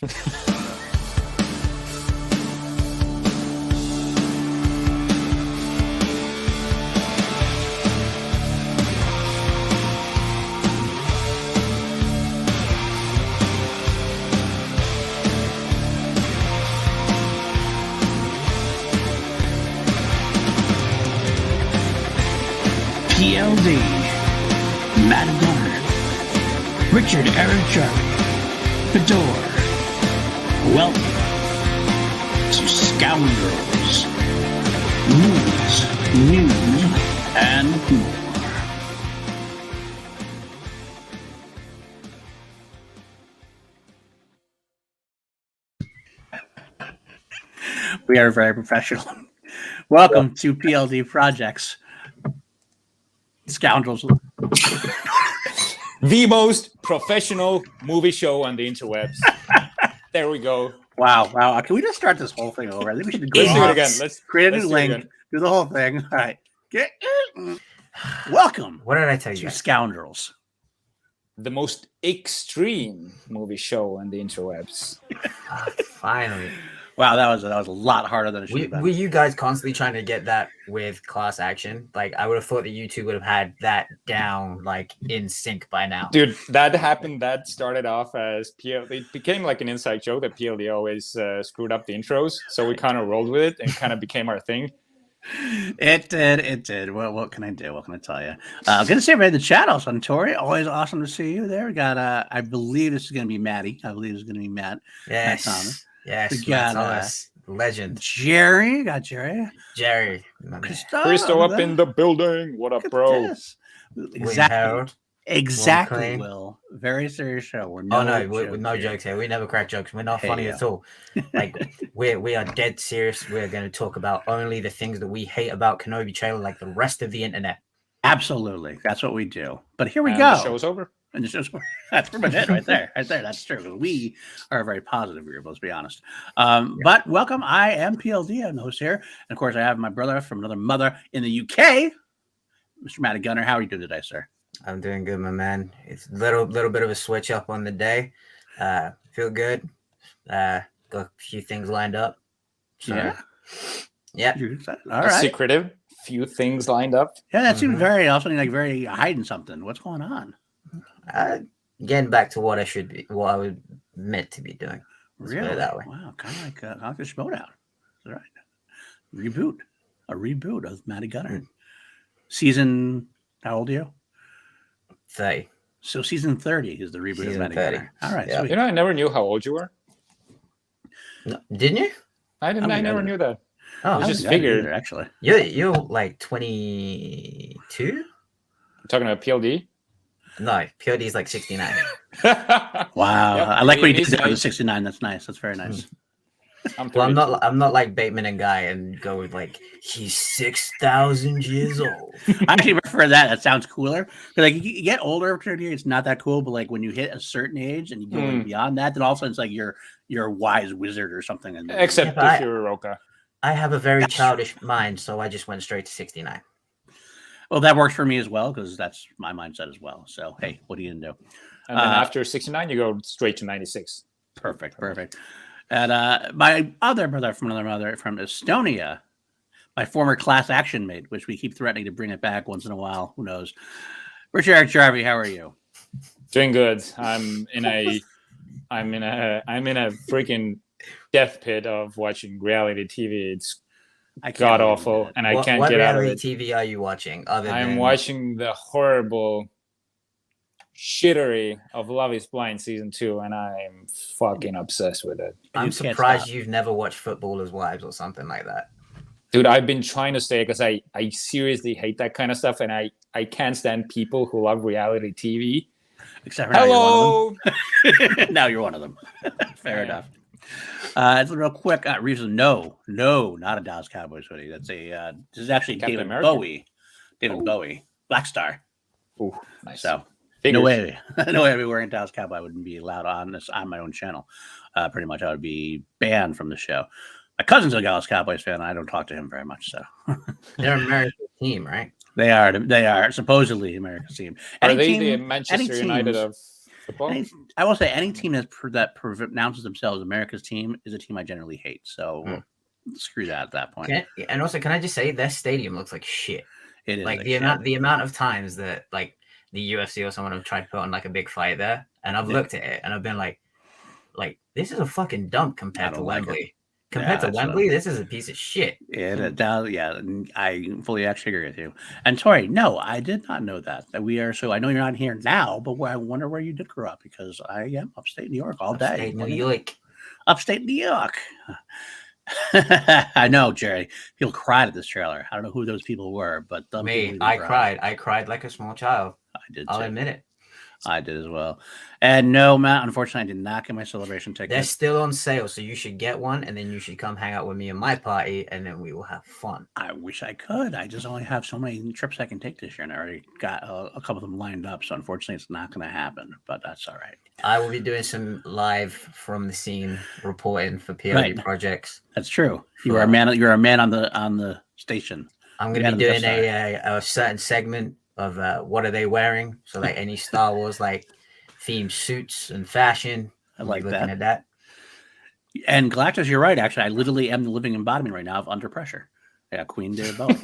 PLD, Matty Gunner, Richard-Erik Jarvi, Bidoor. Welcome to Scoundrels, Movies, News, and more. We are very professional. Welcome to PLD Projects. Scoundrels. The most professional movie show on the interwebs. There we go. Wow. Can we just start this whole thing over? I think we should Let's do it again. Let's create a new link. Do the whole thing. All right. Welcome. What did I tell you? To Scoundrels. The most extreme movie show on the interwebs. Finally. Wow, that was a lot harder than it should have been. Were you guys constantly trying to get that with Class Action? Like, I would have thought that you two would have had that down, like, in sync by now. Dude, that happened. That started off as PLD. It became like an inside joke that PLD always screwed up the intros. So we kind of rolled with it and kind of became our thing. It did. Well, what can I do? What can I tell you? Good to see everybody in the chat also. Tori, always awesome to see you there. We got, I believe this is going to be Matty. I believe it's going to be Matt. Yes. Matt Thomas. Yes, we got legend. Jerry. Got Jerry. Christo up in the building. What up, bro? Exactly. Will. Very serious show. We're no jokes here. We never crack jokes. We're not funny at all. Like we are dead serious. We're going to talk about only the things that we hate about Kenobi trailer, like the rest of the internet. Absolutely, that's what we do. But here we go. The show's over. And the show's over. That's pretty much it right there. That's true. We are a very positive group, let's be honest. But welcome. I am PLD. I'm the host here. And of course, I have my brother from another mother in the UK, Mr. Matty Gunner. How are you doing today, sir? I'm doing good, my man. It's a little bit of a switch up on the day. Feel good. Got a few things lined up. So, yeah. All right. Secretive. Few things lined up. Yeah, that seems very very hiding something. What's going on? Getting back to what I was meant to be doing. Really? That way. Wow, kind of like a Schmodown. All right. A reboot of Matty Gunner. Season, how old are you? 30. So season 30 is the reboot of Matty Gunner. All right. Yeah. Sweet. You know, I never knew how old you were. No, didn't you? I never knew that. Oh, I just figured. Actually, you're like 22. You're talking about PLD. No, PLD is like 69. Wow, Yep. I like what you did with the 69. That's nice. That's very nice. I'm not like Bateman and Guy and go with like he's 6,000 years old. I actually prefer that. That sounds cooler. Like you get older, it's not that cool. But like when you hit a certain age and you go beyond that, then all of a sudden it's like you're a wise wizard or something. Except if you're a Roka. I have a very childish mind, so I just went straight to 69. Well, that works for me as well because that's my mindset as well. So hey, what are you gonna do? And then after 69, you go straight to 96. Perfect. And my other brother from another mother from Estonia, my former Class Action mate, which we keep threatening to bring it back once in a while. Who knows? Richard-Erik Jarvi, how are you? Doing good. I'm in a freaking death pit of watching reality TV. It's god awful, and I can't get out of it. What reality TV are you watching? I'm watching the horrible shittery of Love Is Blind season 2, and I'm fucking obsessed with it. I'm surprised you've never watched Footballers' Wives or something like that. Dude, I've been trying to stay because I seriously hate that kind of stuff, and I can't stand people who love reality TV. Except for hello. Now you're one of them. Fair enough. It's a real quick reason. No, not a Dallas Cowboys hoodie. That's this is actually Captain David America? Bowie. Bowie, Black Star. Ooh, nice. So Figures. no way I'd be wearing Dallas Cowboy. I wouldn't be allowed on my own channel. Pretty much, I would be banned from the show. My cousin's a Dallas Cowboys fan. And I don't talk to him very much. So they're an American team, right? They are supposedly America's team. Are they the Manchester United of football. I will say any team that pronounces themselves America's team is a team I generally hate. So screw that at that point. And also, can I just say their stadium looks like shit. It is like the amount of times that like the UFC or someone have tried to put on like a big fight there, and I've looked at it and I've been like this is a fucking dump compared to Wembley. Compared to Wembley, this is a piece of shit. Yeah, I fully actually agree with you. And Tori, no, I did not know that we are. So I know you're not here now, but I wonder where you did grow up, because I am upstate New York all day. Upstate New York. Upstate New York. I know, Jerry. People cried at this trailer. I don't know who those people were, but I cried. I cried like a small child. I did. I'll admit it. I did as well. And no, Matt, unfortunately, I did not get my celebration ticket. They're still on sale, so you should get one, and then you should come hang out with me and my party, and then we will have fun. I wish I could. I just only have so many trips I can take this year, and I already got a couple of them lined up. So unfortunately, it's not going to happen, but that's all right. I will be doing some live from the scene reporting for PLD projects. That's true. You are a man. You're a man on the station. I'm going to be doing a certain segment of what are they wearing, so like any Star Wars like themed suits and fashion. I like looking at that. And Galactus, you're right. Actually, I literally am the living embodiment right now of Under Pressure. Yeah, Queen did both.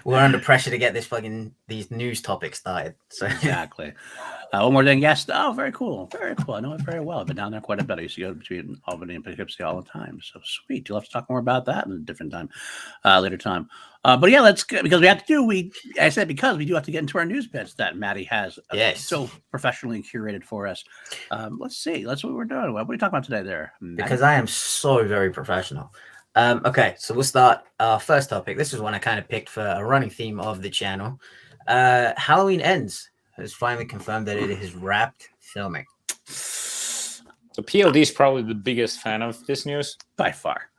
We're under pressure to get these news topics started. So exactly. One more thing. Yes. Oh, very cool. Very cool. I know it very well. I've been down there quite a bit. I used to go between Albany and Poughkeepsie all the time. So sweet. You'll have to talk more about that in a different time, later time. But yeah, let's go, because we have to do. Because we do have to get into our news bits that Matty has so professionally curated for us. Let's see. That's what we're doing. What are we talking about today, there? Matty? Because I am so very professional. Okay, so we'll start our first topic. This is one I kind of picked for a running theme of the channel. Halloween Ends has finally confirmed that it is wrapped filming. So PLD is probably the biggest fan of this news. By far.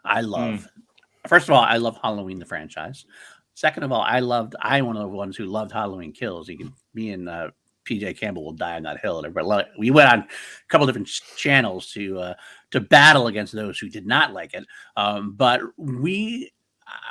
First of all, I love Halloween, the franchise. Second of all, I'm one of the ones who loved Halloween Kills. Me and PJ Campbell will die on that hill. And we went on a couple different channels to battle against those who did not like it. But we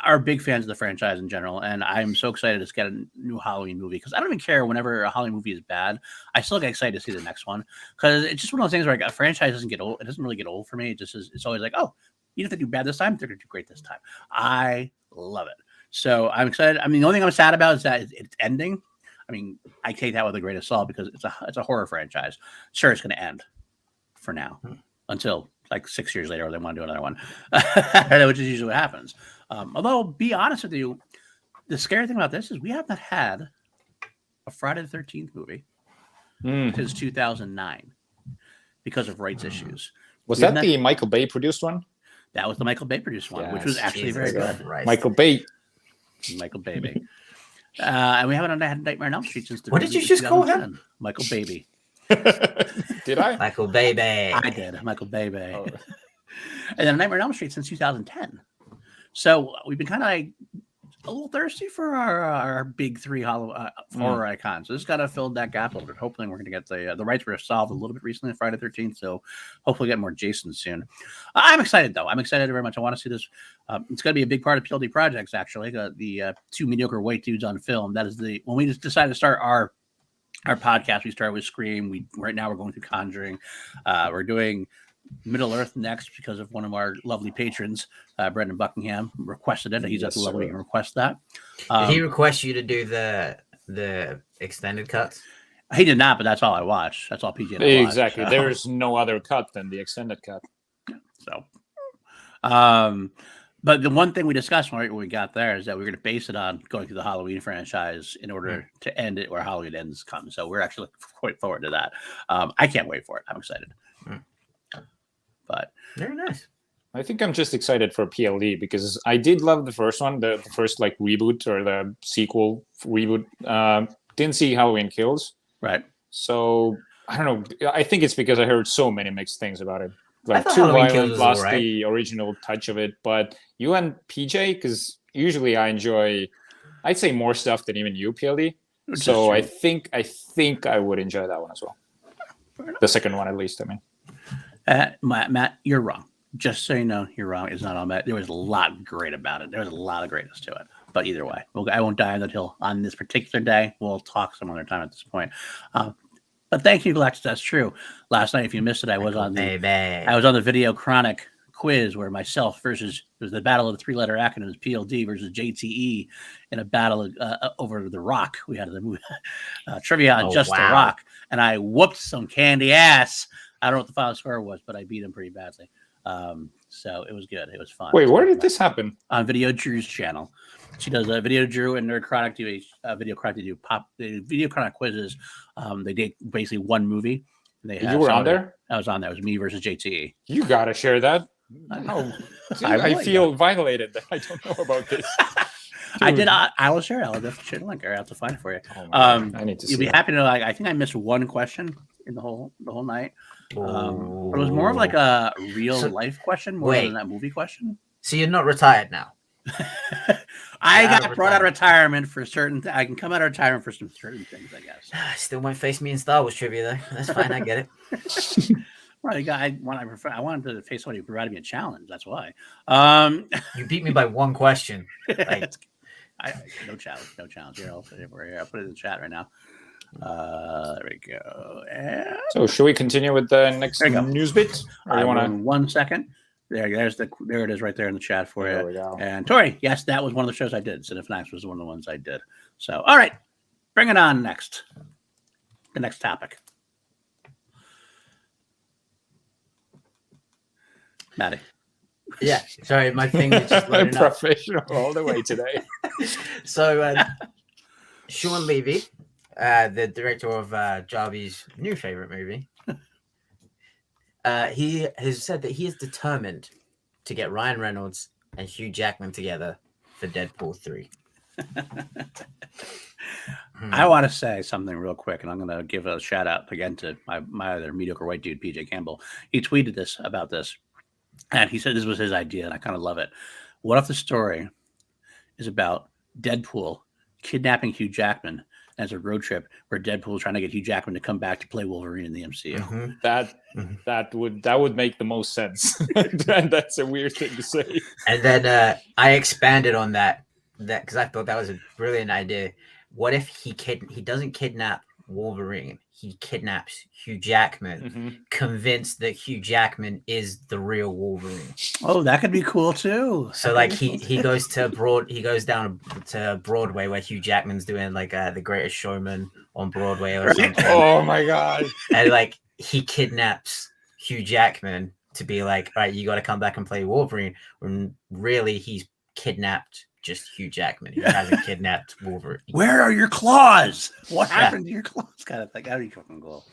are big fans of the franchise in general, and I'm so excited to get a new Halloween movie, because I don't even care whenever a Halloween movie is bad. I still get excited to see the next one, because it's just one of those things where a franchise doesn't get old. It doesn't really get old for me. It just is. It's always like, oh, even if they do bad this time, they're going to do great this time. I love it. So I'm excited. I mean, the only thing I'm sad about is that it's ending. I mean, I take that with a grain of salt, because it's a horror franchise. Sure, it's going to end for now until like 6 years later, or they want to do another one, which is usually what happens. Although, be honest with you, the scary thing about this is we have not had a Friday the 13th movie since 2009 because of rights issues. Was that the Michael Bay produced one? That was the Michael Bay produced one, which was actually very good. Right. Michael Bay. And we haven't had Nightmare on Elm Street since. What did you just call him? Michael Baby. Did I? Michael Baby. I did. Michael Baby. Oh. And then Nightmare on Elm Street since 2010. So we've been kind of like a little thirsty for our big three horror icons. So this got to fill that gap a little bit. Hopefully, we're going to get the rights were solved a little bit recently on Friday the 13th. So hopefully, get more Jason soon. I'm excited though. I'm excited very much. I want to see this. It's going to be a big part of PLD projects. Actually, the two mediocre white dudes on film. That is when we just decided to start our podcast. We started with Scream. Right now we're going through Conjuring. We're doing Middle Earth next because of one of our lovely patrons, Brendan Buckingham, requested it. He's at the level he can request that. Did he request you to do the extended cuts? He did not, but that's all I watch. That's all PJ. Exactly. There's no other cut than the extended cut. So, but the one thing we discussed when we got there is that we're going to base it on going through the Halloween franchise in order to end it where Halloween Ends comes. So we're actually quite forward to that. I can't wait for it. I'm excited. But very nice. I think I'm just excited for PLD because I did love the first one, the first like reboot or the sequel reboot. Didn't see Halloween Kills. Right. So I don't know. I think it's because I heard so many mixed things about it. Like too violent, lost the original touch of it. But you and PJ, because usually I'd say more stuff than even you, PLD. So I think I would enjoy that one as well. The second one, at least. I mean. Matt, you're wrong. Just so you know, you're wrong. It's not all Matt. There was a lot great about it. There was a lot of greatness to it. But either way, I won't die on the hill on this particular day. We'll talk some other time at this point. But But thank you, Galactus. That's true. Last night, if you missed it, I was on the Video Chronic quiz where myself versus it was the battle of the 3-letter acronyms PLD versus JTE in a battle over The Rock. We had the trivia on The Rock, and I whooped some candy ass. I don't know what the final score was, but I beat him pretty badly. So it was good. It was fun. Wait, where did this happen? On Video Drew's channel. She does a Video Drew and Nerd Chronic do a Video Chronic do Video Chronic quizzes. They did basically one movie. You were on there? I was on there. It was me versus JTE. You gotta share that. No, I feel violated that I don't know about this. I did. I will share it. I'll just share the link. I have to find it for you. Oh I need to. You'll be happy to know. I think I missed one question in the whole night. But it was more of like a real life question more than that movie question. So you're not retired now? I got brought out of retirement for certain. I can come out of retirement for some certain things, I guess. Still won't face me in Star Wars trivia though. That's fine. I get it. Well, I wanted to face somebody who provided me a challenge. That's why. You beat me by one question. Like, no challenge. Here, I'll put it in the chat right now. There we go. And so, should we continue with the next news bit? Or you want 1 second? There it is right there in the chat for you. There we go. And Tori, yes, that was one of the shows I did. Cinephiles was one of the ones I did. So, all right, bring it on next. The next topic. Matty. Yeah, sorry, my thing is just loading up. Professional all the way today. So, Sean Levy, the director of Jarvi's new favorite movie, he has said that he is determined to get Ryan Reynolds and Hugh Jackman together for Deadpool 3. I want to say something real quick, and I'm going to give a shout out again to my other mediocre white dude, PJ Campbell. He tweeted about this. And he said this was his idea, and I kind of love it. What if the story is about Deadpool kidnapping Hugh Jackman as a road trip where Deadpool is trying to get Hugh Jackman to come back to play Wolverine in the MCU? Mm-hmm. That would make the most sense. And that's a weird thing to say. And then I expanded on that because I thought that was a brilliant idea. What if he doesn't kidnap Wolverine? He kidnaps Hugh Jackman, convinced that Hugh Jackman is the real Wolverine. Oh, that could be cool too. So like he goes down to Broadway where Hugh Jackman's doing like The Greatest Showman on Broadway or something. Oh my god! And like he kidnaps Hugh Jackman to be like, all right, you got to come back and play Wolverine. When really he's kidnapped just Hugh Jackman. He hasn't kidnapped Wolverine. Where are your claws? What happened to your claws? Kind of like, that'd be fucking cool.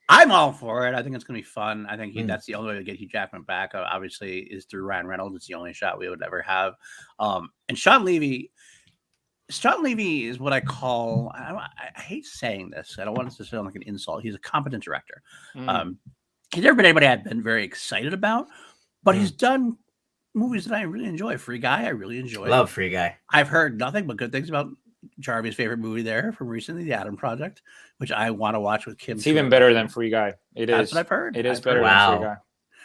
I'm all for it. I think it's going to be fun. I think that's the only way to get Hugh Jackman back, obviously, is through Ryan Reynolds. It's the only shot we would ever have. And Sean Levy is what I call, I hate saying this. I don't want it to sound like an insult. He's a competent director. He's never been anybody I've been very excited about, but he's done movies that I really enjoy. Free Guy, I really enjoy. Love Free Guy. I've heard nothing but good things about Jarvi's favorite movie there from recently, The Adam Project, which I want to watch with Kim. It's even better than Free Guy. That's what I've heard. It is better than Free Guy.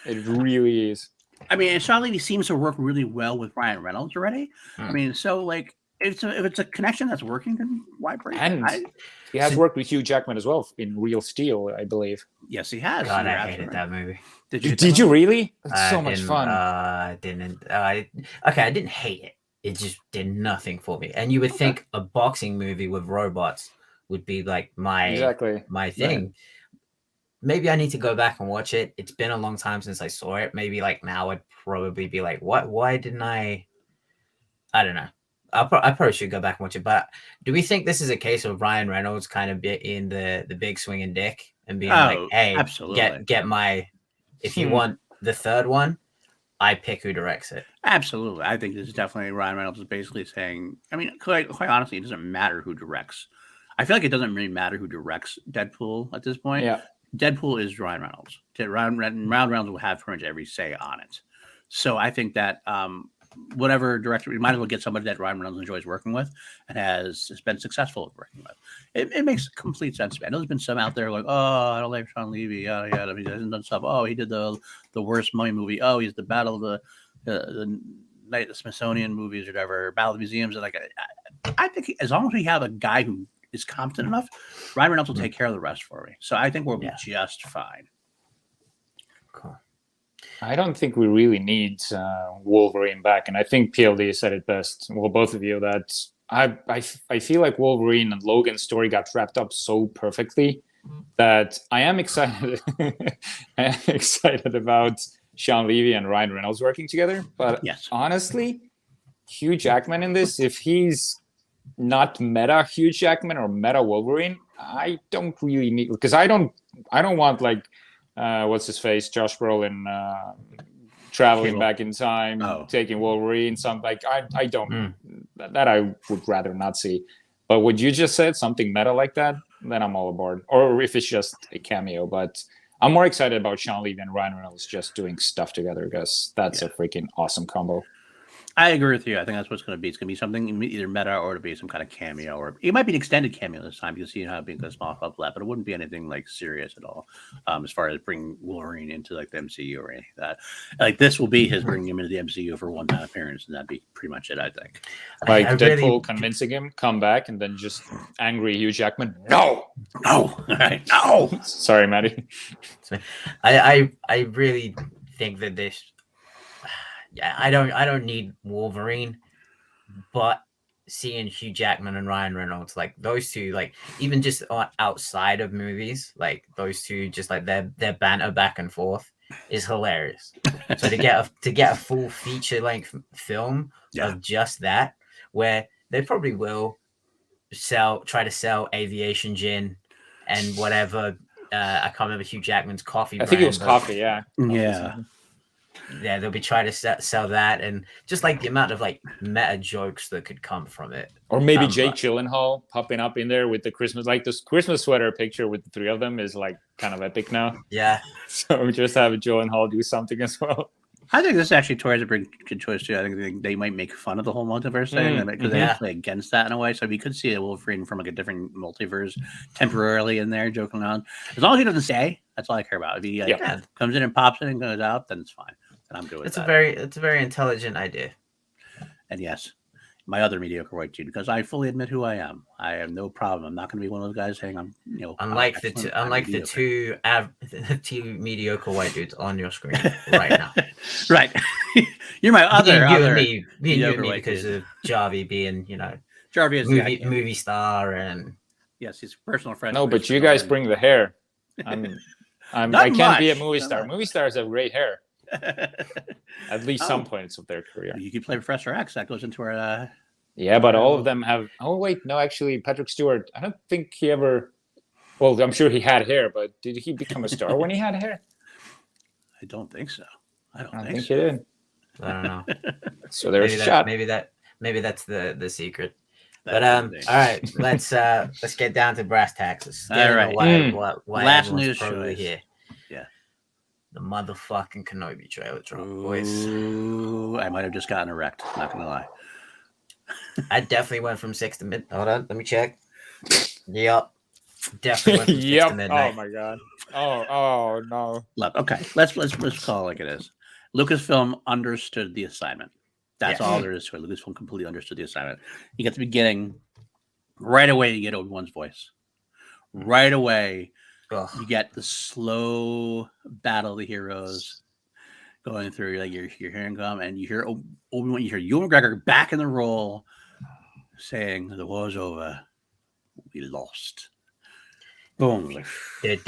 It really is. I mean, and Sean Levy seems to work really well with Ryan Reynolds already. I mean, so like, if it's a connection that's working, then why break it? And he has worked with Hugh Jackman as well in Real Steel, I believe. Yes, he has. God, I hated that movie. Did you really? It's so much fun. I didn't hate it. It just did nothing for me. And you would think a boxing movie with robots would be like my thing. Right. Maybe I need to go back and watch it. It's been a long time since I saw it. Maybe like now I'd probably be like, what? Why didn't I don't know. I probably should go back and watch it. But do we think this is a case of Ryan Reynolds kind of in the big swinging dick and being like, hey, absolutely. get my, if you want the third one, I pick who directs it. Absolutely. I think this is definitely Ryan Reynolds is basically saying, I mean, quite honestly, it doesn't matter who directs. I feel like it doesn't really matter who directs Deadpool at this point. Yeah. Deadpool is Ryan Reynolds. Ryan Reynolds will have pretty much every say on it. So I think that whatever director, we might as well get somebody that Ryan Reynolds enjoys working with and has been successful at working with. It makes complete sense. I know there's been some out there like, oh, I don't like Sean Levy. He hasn't done stuff. Oh, he did the worst Mummy movie. Oh, he's the Battle of the Night of the Smithsonian movies or whatever, Battle of the Museums. And like, I think as long as we have a guy who is competent enough, Ryan Reynolds will take care of the rest for me. So I think we'll be just fine. Cool. I don't think we really need Wolverine back, and I think PLD said it best. Well, both of you, that I feel like Wolverine and Logan's story got wrapped up so perfectly that I am excited. I am excited about Sean Levy and Ryan Reynolds working together. But honestly, Hugh Jackman in this, if he's not meta Hugh Jackman or meta Wolverine, I don't really need, because I don't want like what's his face, Josh Brolin traveling back in time, taking Wolverine. Something like I don't that I would rather not see. But what you just said, something meta like that, then I'm all aboard. Or if it's just a cameo, but I'm more excited about Sean Levy and Ryan Reynolds just doing stuff together, because that's a freaking awesome combo. I agree with you. I think that's what it's going to be. It's going to be something either meta or to be some kind of cameo, or it might be an extended cameo this time. You'll see how it being a small help lap, but it wouldn't be anything like serious at all. As far as bringing Wolverine into like the MCU or anything like that. Like this will be his bringing him into the MCU for one-time appearance, and that'd be pretty much it, I think. Like Deadpool convincing him, come back, and then just angry Hugh Jackman. No, right, no. Sorry, Matty. I really think that this. Yeah, I don't need Wolverine, but seeing Hugh Jackman and Ryan Reynolds, like those two, like even just outside of movies, like those two, just like their banter back and forth is hilarious. So to get a full feature length film of just that, where they probably will try to sell aviation gin and whatever. I can't remember Hugh Jackman's coffee. I think it was coffee. Yeah. Yeah, they'll be trying to sell that, and just like the amount of like meta jokes that could come from it. Or maybe Jake Gyllenhaal popping up in there with the Christmas, like this Christmas sweater picture with the three of them is like kind of epic now. Yeah. So just have Gyllenhaal do something as well. I think this actually towards a pretty good choice too. I think they might make fun of the whole multiverse thing because they play against that in a way. So we could see a Wolverine from like a different multiverse temporarily in there joking around. As long as he doesn't stay, that's all I care about. If he comes in and pops in and goes out, then it's fine. And I'm good with that. It's a very intelligent idea. And yes, my other mediocre white dude, because I fully admit who I am. I have no problem. I'm not going to be one of those guys saying I'm, unlike the two mediocre white dudes on your screen right now. Right. You're my other me because of Jarvi being, Jarvi is movie star, and yes, he's a personal friend. No, but you guys bring the hair. I can't be a movie star. Movie stars have great hair. At least some points of their career. You could play Professor X. That goes into our. Yeah, but all of them have. Oh wait, no, actually, Patrick Stewart. I don't think he ever. Well, I'm sure he had hair, but did he become a star when he had hair? I don't think so. I don't think he did. I don't know. So there's a shot. Maybe that's the secret. But all right, let's get down to brass tacks. All right. Why last news show here. Yeah. The motherfucking Kenobi trailer drop, boys. Ooh, I might have just gotten erect. Not gonna lie. I definitely went from 6 to mid. Hold on, let me check. Yep, definitely went from 6 to midnight. Oh my god. Oh no. Look, okay, let's call it like it is. Lucasfilm understood the assignment. That's all there is to it. Lucasfilm completely understood the assignment. You get the beginning. Right away, you get Obi-Wan's voice. Right away, you get the slow battle of the heroes going through. Like you're hearing them, and you hear Obi-Wan. You hear Ewan McGregor back in the role, saying, "The war's over. We lost." Boom! Dude,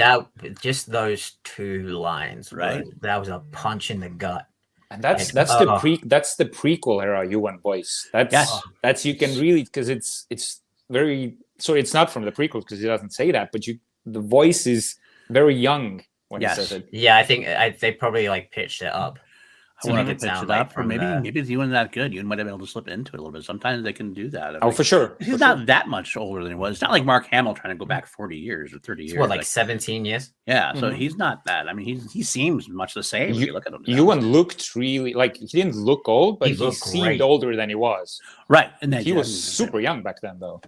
just those two lines, right? That was a punch in the gut. And that's the prequel era Ewan voice. That's you can really, because it's very, so it's not from the prequel because he doesn't say that, but the voice is very young when he says it. Yeah, I think they probably like pitched it up. I wonder if it pitched it up, or maybe it's Ewan that good. Ewan might have been able to slip into it a little bit. Sometimes they can do that. For sure. He's not that much older than he was. It's not like Mark Hamill trying to go back 40 years or 30 years. What, like 17 years? Yeah, so he's not that. I mean, he seems much the same. You look at him. Ewan looked really, like, he didn't look old, but he seemed older than he was. Right. And then he was super young back then, though.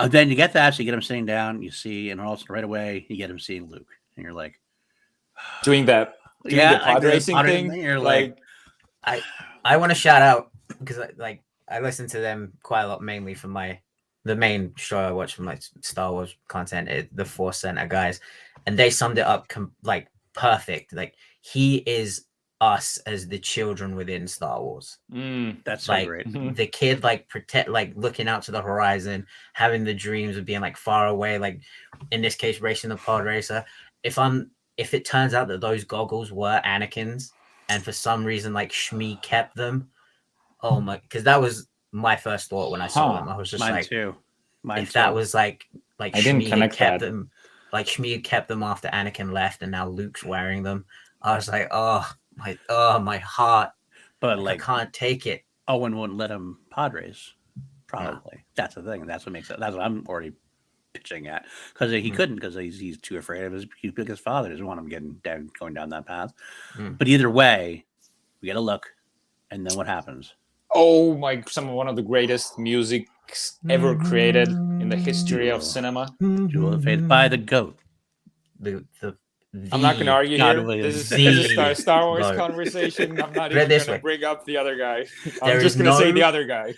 Then you get that, so you get him sitting down, you see, and also right away, you get him seeing Luke. And you're like... Doing the pod racing thing. You're like, I want to shout out because I listen to them quite a lot, mainly for my the main show I watch from like Star Wars content, is the Force Center guys, and they summed it up like perfect. Like he is us as the children within Star Wars. That's so like great. The kid like looking out to the horizon, having the dreams of being like far away, like in this case racing the pod racer. If it turns out that those goggles were Anakin's, and for some reason like Shmi kept them, oh my, because that was my first thought when I saw them. I was just Mine too. That was like I didn't Shmi kept that. them, like Shmi kept them after Anakin left, and now Luke's wearing them. I was like, oh my heart. But like I can't take it. Owen wouldn't let him pod race. Probably. Yeah. That's the thing. That's what makes it. That's what I'm already pitching at, because he couldn't, because he's too afraid of his father. Doesn't want him going down that path. But either way, we get a look, and then what happens? Oh my! One of the greatest music ever created in the history of cinema. Duel of Fates by the GOAT. I'm not going to argue here. This is a Star Wars conversation. I'm not even going to bring up the other guy. I'm just going to say the other guy.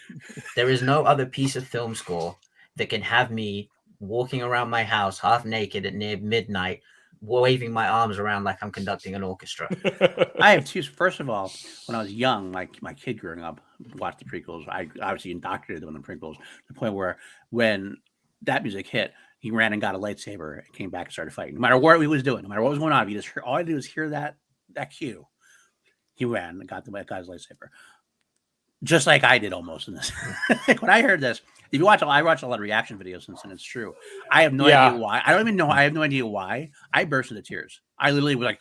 There is no other piece of film score that can have me walking around my house half naked at near midnight, waving my arms around like I'm conducting an orchestra. I have two. First of all, when I was young, my kid growing up watched the prequels. I obviously indoctrinated them in the prequels, to the point where when that music hit, he ran and got a lightsaber and came back and started fighting. No matter what he was doing, no matter what was going on, all I did was hear that cue. He ran and got his lightsaber, just like I did almost in this. When I heard this, if you watch, I watched a lot of reaction videos since, and it's true. I have no idea why. I don't even know. I have no idea why. I burst into tears. I literally was like,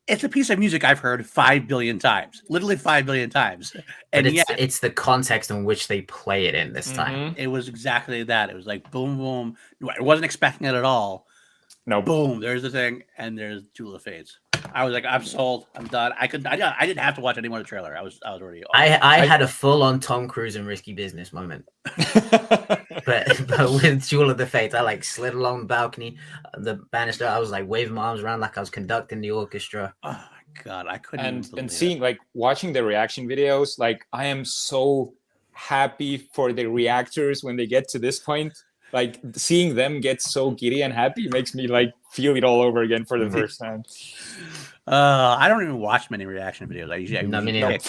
it's a piece of music I've heard 5 billion times, literally 5 billion times. And it's the context in which they play it in this time. It was exactly that. It was like boom, boom. I wasn't expecting it at all. No, boom. There's the thing, and there's Duel of Fates. I was like, I'm sold. I'm done. I didn't have to watch any more of the trailer. I was already. I had a full-on Tom Cruise and Risky Business moment. but with Duel of the Fates, I like slid along the balcony, the banister. I was like waving my arms around like I was conducting the orchestra. Oh my god, I couldn't. And seeing watching the reaction videos, I am so happy for the reactors when they get to this point. Like seeing them get so giddy and happy makes me feel it all over again for the first time. I don't even watch many reaction videos. I usually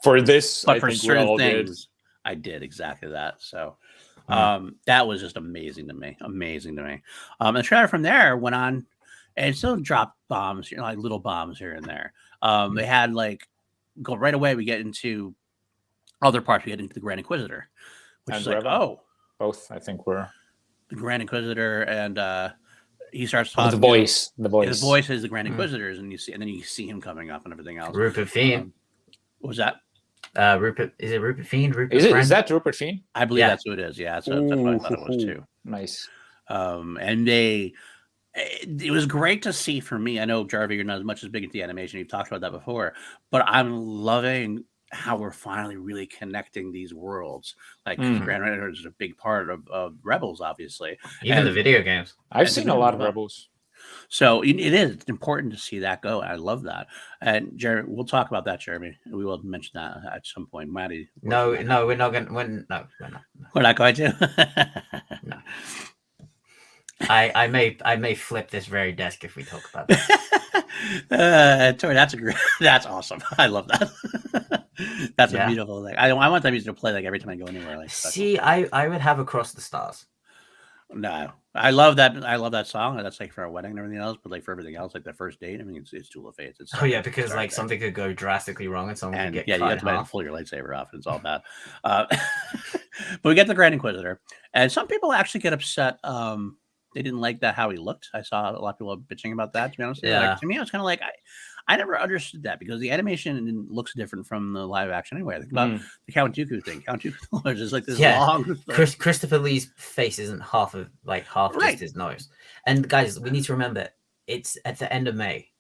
for this, but for certain things, I did exactly that. So that was just amazing to me. The trailer from there went on and still dropped bombs, like little bombs here and there. They had go right away. We get into other parts. We get into the Grand Inquisitor, which is both I think were the Grand Inquisitor, and he starts talking. The voice. The voice is the Grand Inquisitors, and then you see him coming up and everything else. Rupert Fiend. What was that? Rupert, is it Rupert Fiend? Is that Rupert Fiend? I believe that's who it is. Yeah, that's what I thought it was too. Nice. And it was great to see for me. I know, Jarvi, you're not as much as big into the animation. You've talked about that before, but I'm loving how we're finally really connecting these worlds. Grand Rider is a big part of Rebels, obviously. Even the video games. I've seen a lot of Rebels. So it's important to see that go. I love that. And Jeremy, we'll talk about that, Jeremy. We will mention that at some point. Matty. No, we're not going to. We're not. We're not going to. No. I may flip this very desk if we talk about that. Tori, that's awesome. I love that. That's a beautiful thing. I want that music to play every time I go anywhere. See, I would have Across the Stars. No, I love that. I love that song. That's for a wedding and everything else. But for everything else, the first date, I mean, it's Duel of Fates. Because something could go drastically wrong and someone could get you have to pull your lightsaber off. And it's all bad. But we get the Grand Inquisitor, and some people actually get upset. They didn't like how he looked. I saw a lot of people bitching about that. To be honest, to me, I was kind of like, I never understood that, because the animation looks different from the live action anyway. Think about the Count Dooku thing. Count Dooku is just this long. Christopher Lee's face isn't half just his nose. And guys, we need to remember it's at the end of May.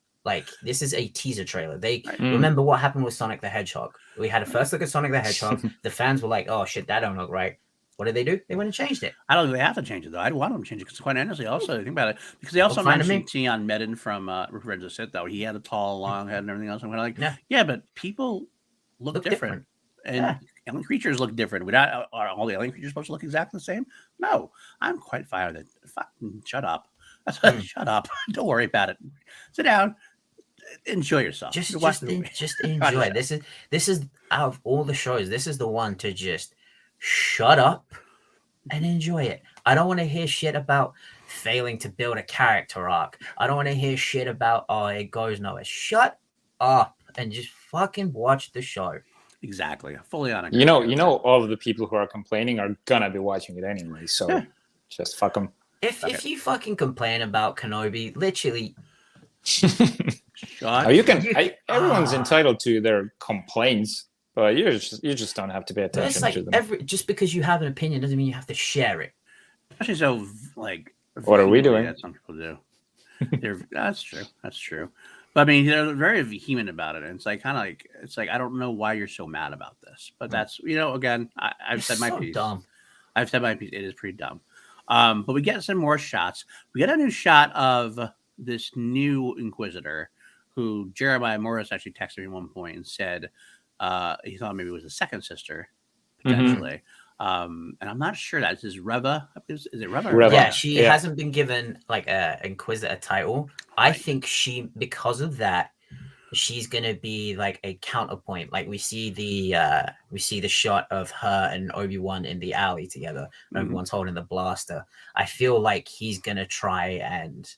This is a teaser trailer. Remember what happened with Sonic the Hedgehog. We had a first look at Sonic the Hedgehog. The fans were like, "Oh shit, that don't look right." What did they do? They went and changed it. I don't think they have to change it, though. I want them to change it, because quite honestly, also think about it, because they also mentioned Tion Medin from Revenge of the Sith, though. He had a tall, long head and everything else. I'm kind of like, yeah, but people look different. And alien creatures look different. Are all the alien creatures supposed to look exactly the same? No, I'm quite fine with it. Fucking shut up. Shut up. Don't worry about it. Sit down. Enjoy yourself. Just enjoy. This is out of all the shows, this is the one to just shut up and enjoy it. I don't want to hear shit about failing to build a character arc. I don't want to hear shit about it goes nowhere. Shut up and just fucking watch the show. Exactly. Fully on it. You know, all of the people who are complaining are gonna be watching it anyway. So just fuck them. If you fucking complain about Kenobi, literally. Everyone's entitled to their complaints, but you just don't have to pay attention to them. Just because you have an opinion doesn't mean you have to share it. Especially so, like, what are we doing? That some people do. That's true. But I mean, they're very vehement about it, and it's like I don't know why you're so mad about this, but that's again, I've said my piece. Dumb. I've said my piece. It is pretty dumb. But we get some more shots. We get a new shot of this new Inquisitor, who Jeremiah Morris actually texted me at one point and said he thought maybe it was a second sister, potentially. And I'm not sure that is Reva. Is it Reva? Reva. Yeah, she hasn't been given like a Inquisitor title. Right. I think because of that, she's gonna be like a counterpoint. Like we see the shot of her and Obi-Wan in the alley together. Obi-Wan's holding the blaster. I feel like he's gonna try and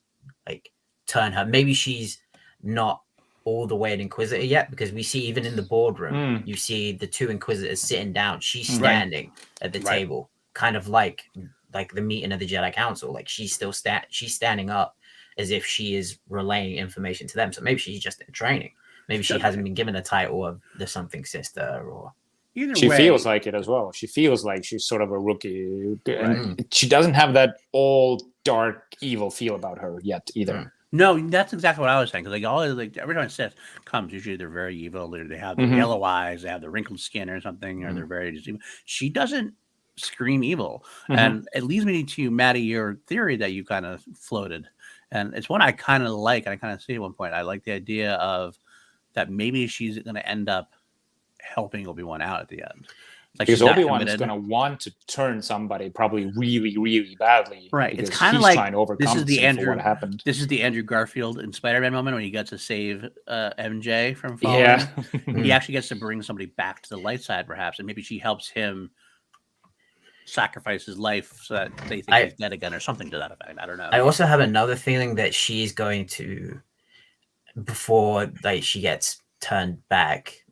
like turn her. Maybe she's not all the way an Inquisitor yet, because we see even in the boardroom, you see the two Inquisitors sitting down. She's standing at the table, kind of like the meeting of the Jedi Council. Like she's still she's standing up as if she is relaying information to them. So maybe she's just in training. Maybe she hasn't been given a title of the something sister, or she feels like it as well. She feels like she's sort of a rookie, and she doesn't have that all dark evil feel about her yet either. No, that's exactly what I was saying. Because every time Sith comes, usually they're very evil. They have the yellow eyes, they have the wrinkled skin or something, or they're very evil. She doesn't scream evil, and it leads me to Matty, your theory that you kind of floated, and it's one I kind of like. And I kind of see at one point. I like the idea of that maybe she's going to end up helping Obi-Wan out at the end. Like, because Obi-Wan is going to want to turn somebody probably really, really badly. Right. It's kind of like trying to overcome what happened. This is the Andrew Garfield in Spider-Man moment when he got to save MJ from falling. Yeah. He actually gets to bring somebody back to the light side, perhaps, and maybe she helps him sacrifice his life so that they think he's dead again, or something to that effect. I don't know. I also have another feeling that she's going to, before she gets turned back,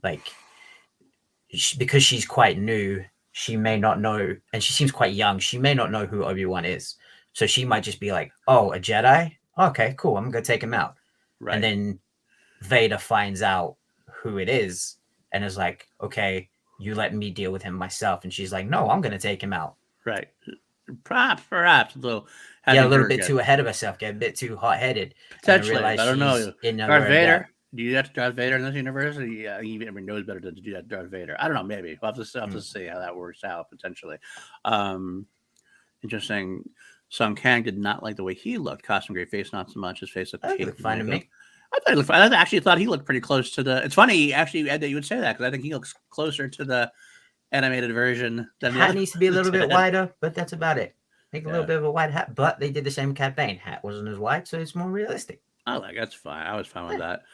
because she's quite new, she may not know, and she seems quite young, she may not know who Obi-Wan is. So she might just be like, oh, a Jedi? Okay, cool, I'm going to take him out. Right. And then Vader finds out who it is and is like, okay, you let me deal with him myself. And she's like, no, I'm going to take him out. Right. Perhaps a little. Yeah, a little bit too ahead of herself, get a bit too hot-headed. Potentially, I don't know. Darth Vader? Do you have to Darth Vader in this universe? He even knows better to do that Darth Vader. I don't know. Maybe we'll have to see how that works out potentially. Interesting. Sung Kang did not like the way he looked. Costume, great face, not so much. His face looked fine to me. I thought he looked fine. I actually thought he looked pretty close to the. It's funny, actually, Ed, that you would say that, because I think he looks closer to the animated version than the hat needs to be a little bit wider, but that's about it. Make a little bit of a wide hat, but they did the same Cat Bane. Hat wasn't as wide, so it's more realistic. That's fine. I was fine with that.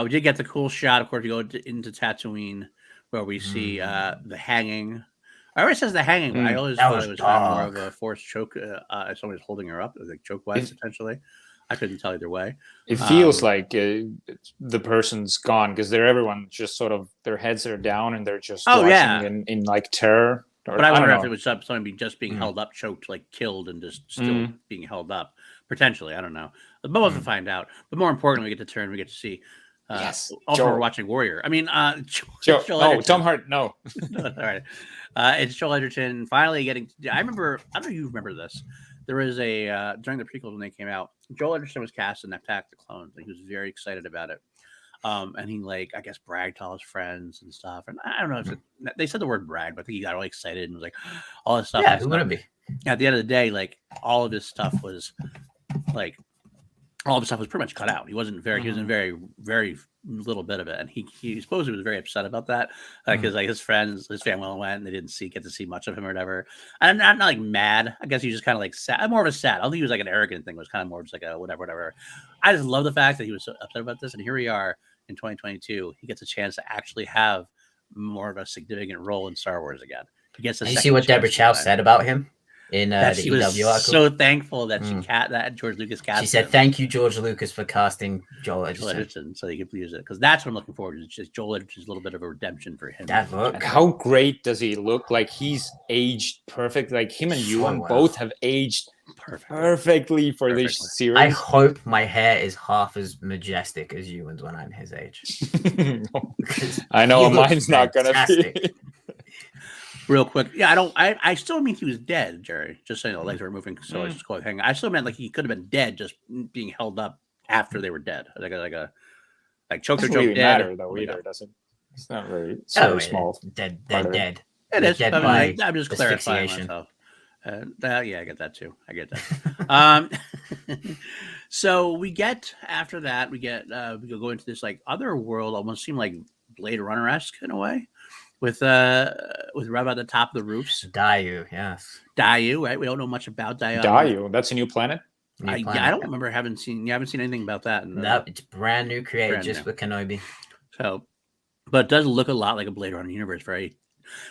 We did get the cool shot. Of course, we go into Tatooine, where we see the hanging. I always says the hanging, but I always thought it was more of a forced choke. Somebody's holding her up, like choke wise, potentially. I couldn't tell either way. It feels like the person's gone, because everyone just sort of, their heads are down and they're just watching in like terror. But I wonder if it was somebody just being held up, choked, like killed, and just still being held up. Potentially, I don't know. But both will find out. But more importantly, we get to turn. We get to see. Also, we're watching Warrior. I mean, Joel. No, Tom Hart. No. All right. It's Joel Edgerton finally getting. I remember. I don't know if you remember this. There was a during the prequels when they came out. Joel Edgerton was cast in Attack the Clones, and he was very excited about it. And he I guess bragged to all his friends and stuff. And I don't know if they said the word brag, but I think he got all excited and was like, all this stuff. Yeah, who wouldn't be? At the end of the day, all of this stuff was pretty much cut out. He wasn't very, very, little bit of it, and he supposedly was very upset about that because like his family went and they didn't get to see much of him or whatever. And I'm not like mad. I guess he was just kind of like sad, more of a sad. I don't think he was like an arrogant thing. It was kind of more just like a whatever. I just love the fact that he was so upset about this, and here we are in 2022. He gets a chance to actually have more of a significant role in Star Wars again. He gets. You see what Deborah Chow said about him in the she EW was article? so thankful that that George Lucas cast. She said, "Thank you, George Lucas, for casting Joel Edgerton, so he could use it." Because that's what I'm looking forward to. It's just Joel Edgerton's a little bit of a redemption for him. That look. How great does he look? Like he's aged perfect. Like him and Ewan both have aged perfectly for this series. I hope my hair is half as majestic as Ewan's when I'm his age. I know mine's not gonna be. Real quick, yeah, I still mean he was dead, Jerry. Just saying the legs were moving, so I just go hang. I still meant like he could have been dead, just being held up after they were dead, like choke or choke really dead. Matter though either, does it? It's not very small. Dead. It is. Dead I'm just clarifying myself. Yeah, I get that too. I get that. So we get after that, we go into this like other world, almost seem like Blade Runner-esque in a way. With right at the top of the roofs. Dayu, yes. Dayu, right? We don't know much about Dayu. Dayu, that's a new planet? I don't remember having seen anything about that. No, it's brand new, created just with Kenobi. So, but it does look a lot like a Blade Runner universe,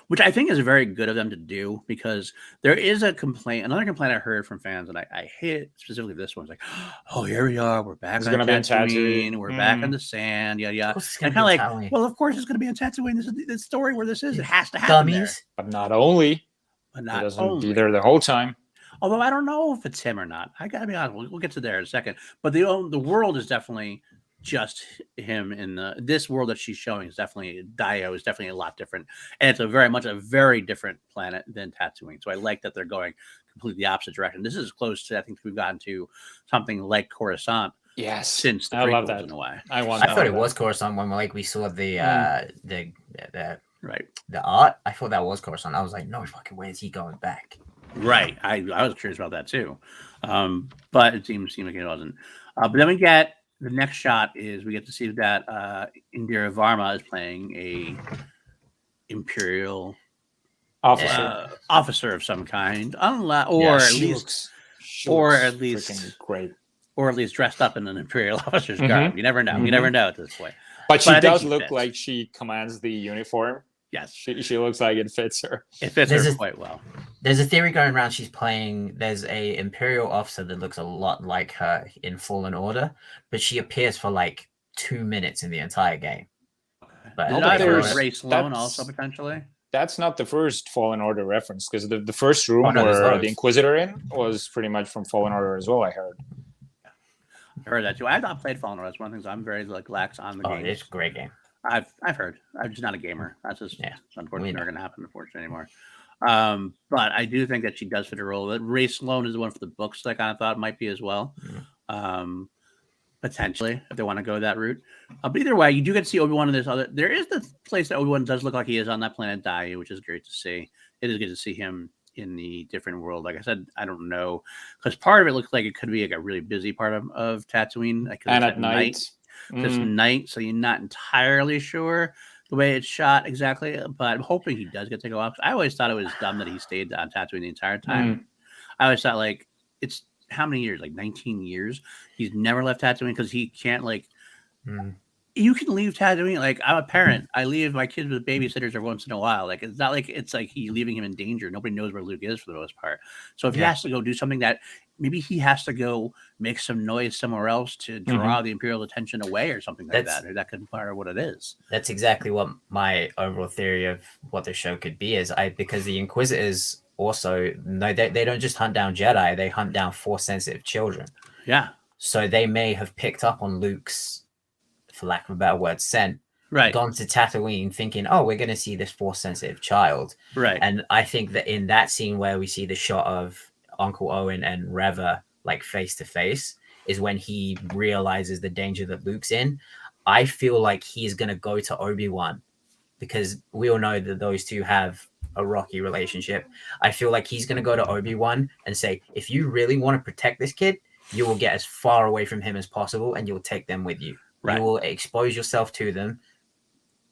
which I think is very good of them to do, because there is another complaint I heard from fans, and I hate it, specifically this one. It's like, oh, here we are, we're back on Tatooine, we're back on the sand, and kind of like, well, of course it's going to be on Tatooine. This is the story where this is. It has to happen there. But not only. It doesn't be there the whole time. Although I don't know if it's him or not. I got to be honest. We'll get to there in a second. But the world is definitely just him in this world that she's showing is definitely Dayu is definitely a lot different, and it's a very different planet than Tatooine. So I like that they're going completely the opposite direction. This is close to, I think we've gotten to something like Coruscant. Yes, since the I love that in a way. I thought it was Coruscant when we saw the art. I thought that was Coruscant. I was like, no fucking way is he going back? Right. I was curious about that too, but it seemed like it wasn't. But then we get. The next shot is we get to see that Indira Varma is playing a Imperial officer of some kind, or at least dressed up in an Imperial officer's garb. You never know. You never know at this point. But she does look like she commands the uniform. Yes, she looks like it fits her. It fits her quite well. There's a theory going around. There's a Imperial officer that looks a lot like her in Fallen Order, but she appears for like 2 minutes in the entire game. But there's Ray Sloan also potentially. That's not the first Fallen Order reference, because the first room where the Inquisitor in was pretty much from Fallen Order as well. I heard. I heard that too. I've not played Fallen Order. That's one of the things I'm very lax on the game. It's a great game. I've heard. I'm just not a gamer. That's just unfortunately not going to happen, unfortunately, anymore. But I do think that she does fit a role. That Ray Sloan is the one for the books that I kind of thought might be as well. Potentially, if they want to go that route. But either way, you do get to see Obi-Wan in this other. There is the place that Obi-Wan does look like he is on that planet Dayu, which is great to see. It is good to see him in the different world. Like I said, I don't know, because part of it looks like it could be like a really busy part of Tatooine. Like, and at night. This night, so you're not entirely sure the way it's shot exactly, but I'm hoping he does get to go off. I always thought it was dumb that he stayed on Tatooine the entire time. I always thought, like, it's how many years? Like 19 years. He's never left Tatooine because he can't, like, you can leave Tatooine. Like, I'm a parent. I leave my kids with babysitters every once in a while. Like, it's not like it's like he's leaving him in danger. Nobody knows where Luke is for the most part. So if he has to go do something that maybe he has to go make some noise somewhere else to draw the Imperial attention away or something like that. Or that could be part of what it is. That's exactly what my overall theory of what the show could be is. Because the Inquisitors also, they don't just hunt down Jedi. They hunt down Force-sensitive children. Yeah. So they may have picked up on Luke's, for lack of a better word, scent. Right. Gone to Tatooine thinking, oh, we're going to see this Force-sensitive child. Right. And I think that in that scene where we see the shot of Uncle Owen and Reva like face to face is when he realizes the danger that Luke's in. I feel like he's going to go to Obi-Wan because we all know that those two have a rocky relationship. I feel like he's going to go to Obi-Wan and say, if you really want to protect this kid, you will get as far away from him as possible and you'll take them with you. You will expose yourself to them,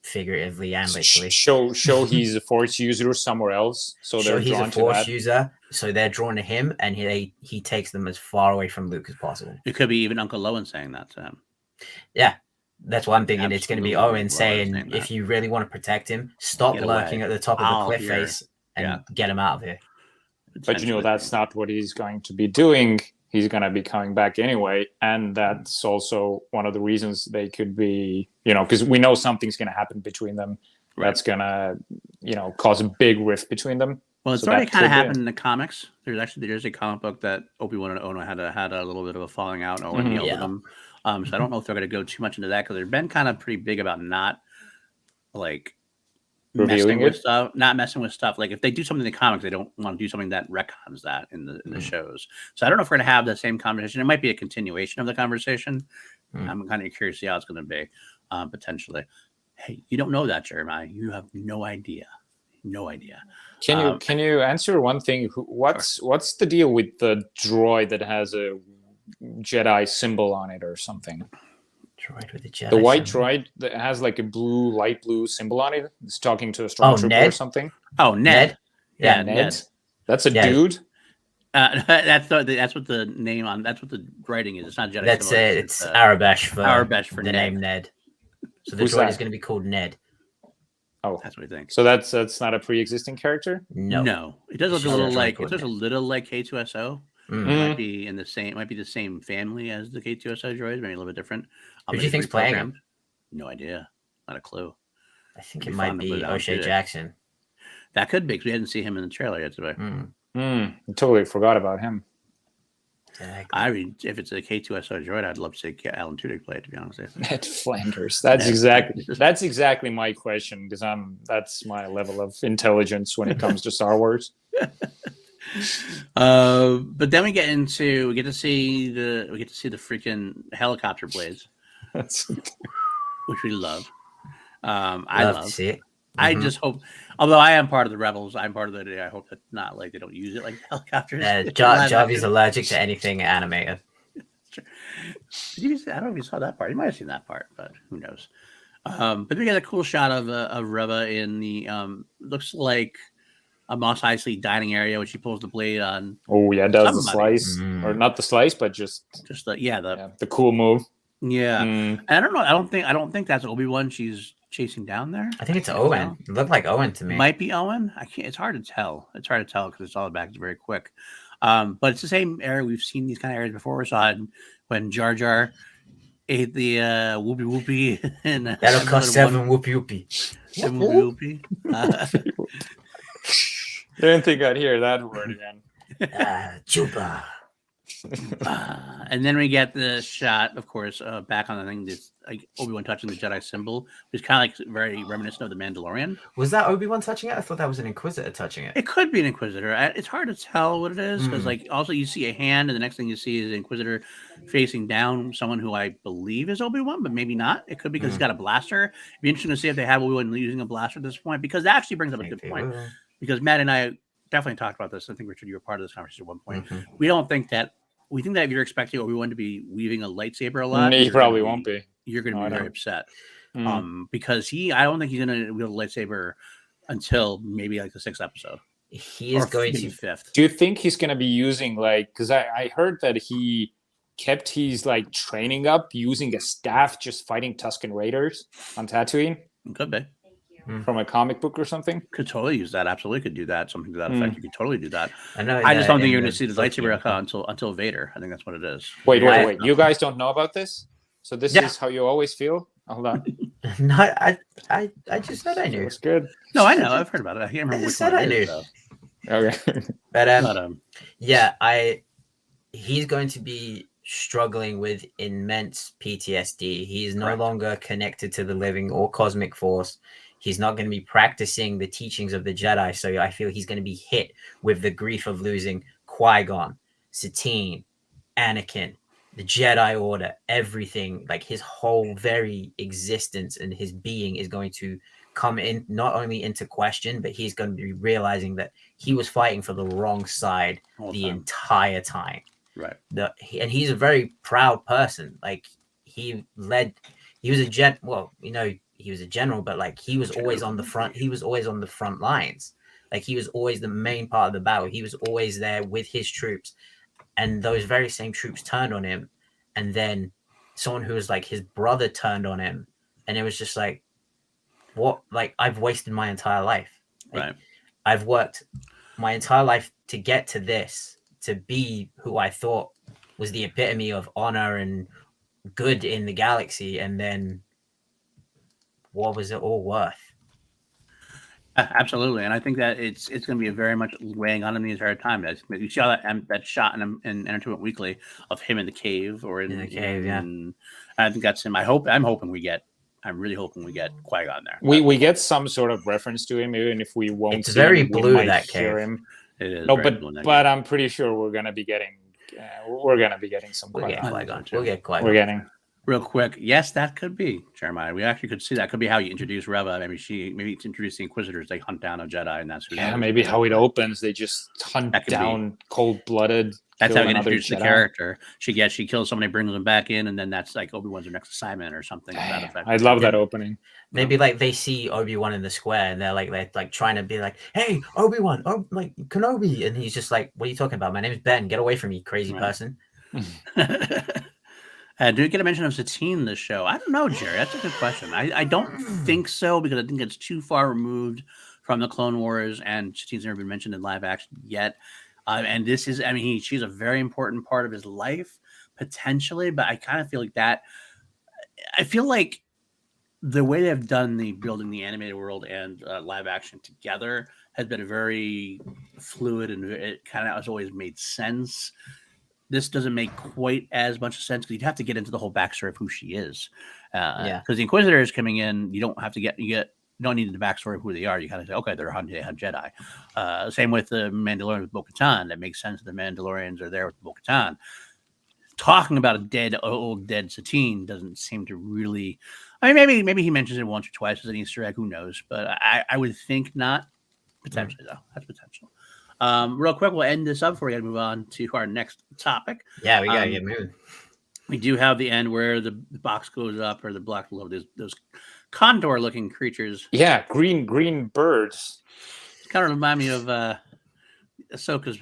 figuratively and literally. Show he's a Force user somewhere else, so they're he's drawn a Force to that. user, so they're drawn to him, and he takes them as far away from Luke as possible. It could be even Uncle Lowen saying that to him. Yeah, that's what I'm thinking. It's going to be Owen saying, if you really want to protect him, stop lurking at the top of the cliff face and get him out of here. But that's not what he's going to be doing. He's going to be coming back anyway. And that's also one of the reasons they could be, because we know something's going to happen between them. Right. That's going to, cause a big rift between them. Well, it's already kind of happened in the comics. There's a comic book that Obi-Wan and Ono had a little bit of a falling out. Owen yelled at them. So I don't know if they're going to go too much into that because they've been kind of pretty big about not messing with stuff. Like if they do something in the comics, they don't want to do something that retcons that in the shows. So I don't know if we're going to have the same conversation. It might be a continuation of the conversation. I'm kind of curious to see how it's going to be potentially. Hey, you don't know that, Jeremiah. You have no idea. No idea. Can you answer one thing? What's the deal with the droid that has a Jedi symbol on it or something? Droid with a Jedi. The white droid that has like a light blue symbol on it. It's talking to a stormtrooper or something. Oh, Ned. Yeah, Ned. That's a dude. That's what the name on. That's what the writing is. It's not Jedi. That's it. It's Arabesh for the Ned. Name Ned. So the droid is going to be called Ned. Oh, that's what I think. So that's not a pre-existing character. No. It does look a little like K2SO. Might be the same family as the K2SO droids, maybe a little bit different. Who do you think's playing him? No idea. Not a clue. I think it might be O'Shea Jackson. That could be because we hadn't seen him in the trailer yet today. I totally forgot about him. Exactly. I mean, if it's a K2SO droid, I'd love to see Alan Tudyk play it. To be honest, Ned Flanders. That's exactly my question because that's my level of intelligence when it comes to Star Wars. But then we get to see the freaking helicopter blades, which we love. I love to see it. I just hope, although I am part of the rebels, I'm part of the. I hope that not like they don't use it like helicopters. Jarvi's allergic to anything animated. I don't know if you saw that part. You might have seen that part, but who knows? But we get a cool shot of Reva in the looks like a Mos Eisley dining area, which she pulls the blade on. Oh yeah, does the slice or not the slice, but just the cool move. Yeah, and I don't know. I don't think that's Obi-Wan she's chasing down there. I think it's Owen. It looked like Owen to me. Might be Owen. I can't. It's hard to tell. Because it's all back. It's very quick. But it's the same area. We've seen these kind of areas before. We saw it when Jar Jar ate the whoopie whoopie. And that'll cost 7 whoopie whoopie. 7 whoopie whoopie. Didn't think I'd hear that word again. Chupa. And then we get the shot, of course, back on the thing. This like Obi-Wan touching the Jedi symbol, which is kind of like very reminiscent of the Mandalorian. Was that Obi-Wan touching it? I thought that was an Inquisitor touching it. It could be an Inquisitor. It's hard to tell what it is because, like, also you see a hand, and the next thing you see is an Inquisitor facing down someone who I believe is Obi-Wan, but maybe not. It could be because he's got a blaster. It'd be interesting to see if they have Obi-Wan using a blaster at this point, because that actually brings up a good point. Because Matt and I definitely talked about this. I think, Richard, you were part of this conversation at one point. We think that if you're expecting Obi-Wan to be weaving a lightsaber a lot, he probably won't be. You're going to be very upset. Because I don't think he's going to wield a lightsaber until maybe like the 6th episode. He is going to 5th. Do you think he's going to be using because I heard that he kept his training up using a staff just fighting Tusken Raiders on Tatooine? Could be. From a comic book or something? Could totally use that. Absolutely could do that. Something to that effect. You could totally do that. I just don't think you're going to see the lightsaber until Vader. I think that's what it is. Wait. You guys don't know about this? So this is how you always feel? Hold on. No, I just said I knew. It's good. No, I know. I've heard about it. I can't remember which one I knew. Okay. But he's going to be struggling with immense PTSD. He is no longer connected to the living or cosmic force. He's not going to be practicing the teachings of the Jedi. So I feel he's going to be hit with the grief of losing Qui-Gon, Satine, Anakin, the Jedi Order, everything. Like his whole very existence and his being is going to come in not only into question, but he's going to be realizing that he was fighting for the wrong side the entire time. Right. And he's a very proud person. Like he led he was a he was a general, but like he was always on the front. He was always on the front lines. Like he was always the main part of the battle. He was always there with his troops, and those very same troops turned on him, and then someone who was like his brother turned on him, and it was just like, what? Like I've wasted my entire life. Like, Right. I've worked my entire life to get to this, to be who I thought was the epitome of honor and good in the galaxy, and then what was it all worth? Absolutely, and I think that it's going to be a very much weighing on him the entire time. You saw that shot in Entertainment Weekly of him in the cave or in the cave. Yeah, I think that's him. I'm really hoping we get Qui-Gon there. We get some sort of reference to him, even if we won't. It's very blue, that cave. Him. It is. No, but I'm pretty sure we're gonna be getting some. We'll get Qui-Gon. We'll get Qui-Gon. We're getting. Real quick, yes, that could be Jeremiah. We actually could see that. Could be how you introduce Reva. Maybe it's introduce the Inquisitors. They hunt down a Jedi, and that's who. Yeah, maybe how it opens. They just hunt down cold-blooded. That's how we introduce the character. She kills somebody, brings them back in, and then that's like Obi-Wan's their next assignment or something. To that effect. I love that opening. Maybe like they see Obi-Wan in the square, and they're like trying to be like, "Hey, Obi-Wan, like Kenobi," and he's just like, "What are you talking about? My name is Ben. Get away from me, crazy person." Do we get a mention of Satine this show? I don't know, Jerry. That's a good question. I don't think so, because I think it's too far removed from the Clone Wars, and Satine's never been mentioned in live action yet. And this is, she's a very important part of his life, potentially, but I kind of feel like that. I feel like the way they've done the building the animated world and live action together has been very fluid, and it kind of has always made sense. This doesn't make quite as much sense, because you'd have to get into the whole backstory of who she is. Because the Inquisitor is coming in, you don't have to you don't need the backstory of who they are. You kind of say, okay, they're hunting Jedi. Same with the Mandalorian with Bo-Katan. That makes sense. The Mandalorians are there with Bo-Katan. Talking about a old dead Satine doesn't seem to really. Maybe he mentions it once or twice as an Easter egg. Who knows? But I would think not. Potentially, though. That's potential. Real quick, we'll end this up before we got to move on to our next topic. Yeah, we gotta get moving. We do have the end where the box goes up, or the black those condor-looking creatures. Yeah, green birds. Kind of remind me of Ahsoka's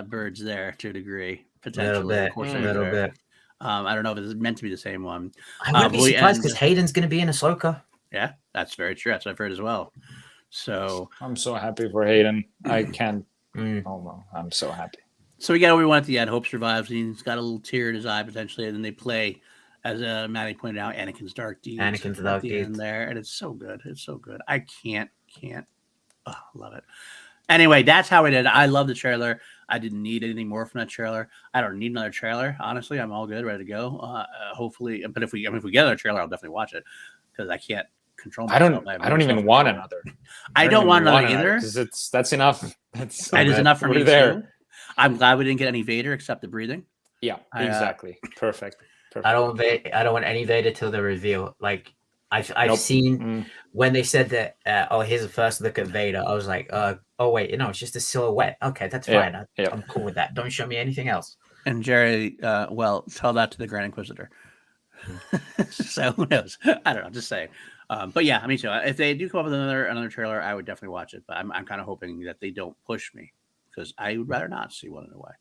birds there to a degree, potentially. A little bit. I don't know if it's meant to be the same one. I wouldn't be surprised, because Hayden's going to be in Ahsoka. Yeah, that's very true. That's what I've heard as well. So I'm so happy for Hayden. I can't. Oh no, I'm so happy. So we got Obi-Wan at the end. Hope survives. He's got a little tear in his eye potentially, and then they play, as Matty pointed out, Anakin's dark deeds. In there, and it's so good. It's so good. I can't. Love it. Anyway, that's how it ended. I love the trailer. I didn't need anything more from that trailer. I don't need another trailer. Honestly, I'm all good, ready to go. Hopefully, but if we get another trailer, I'll definitely watch it, because I can't control myself. I don't even want another. I don't want another either. That's enough. That is enough for me too. I'm glad we didn't get any Vader except the breathing. Yeah, exactly. Perfect. I don't want any Vader till the reveal. Like I've seen when they said that. Here's the first look at Vader. I was like, oh wait, it's just a silhouette. Okay, that's fine. I'm cool with that. Don't show me anything else. And Jerry, tell that to the Grand Inquisitor. So who knows? I don't know. Just saying. But yeah, me too. If they do come up with another trailer, I would definitely watch it. But I'm kind of hoping that they don't push me, because I would rather not see one in a way.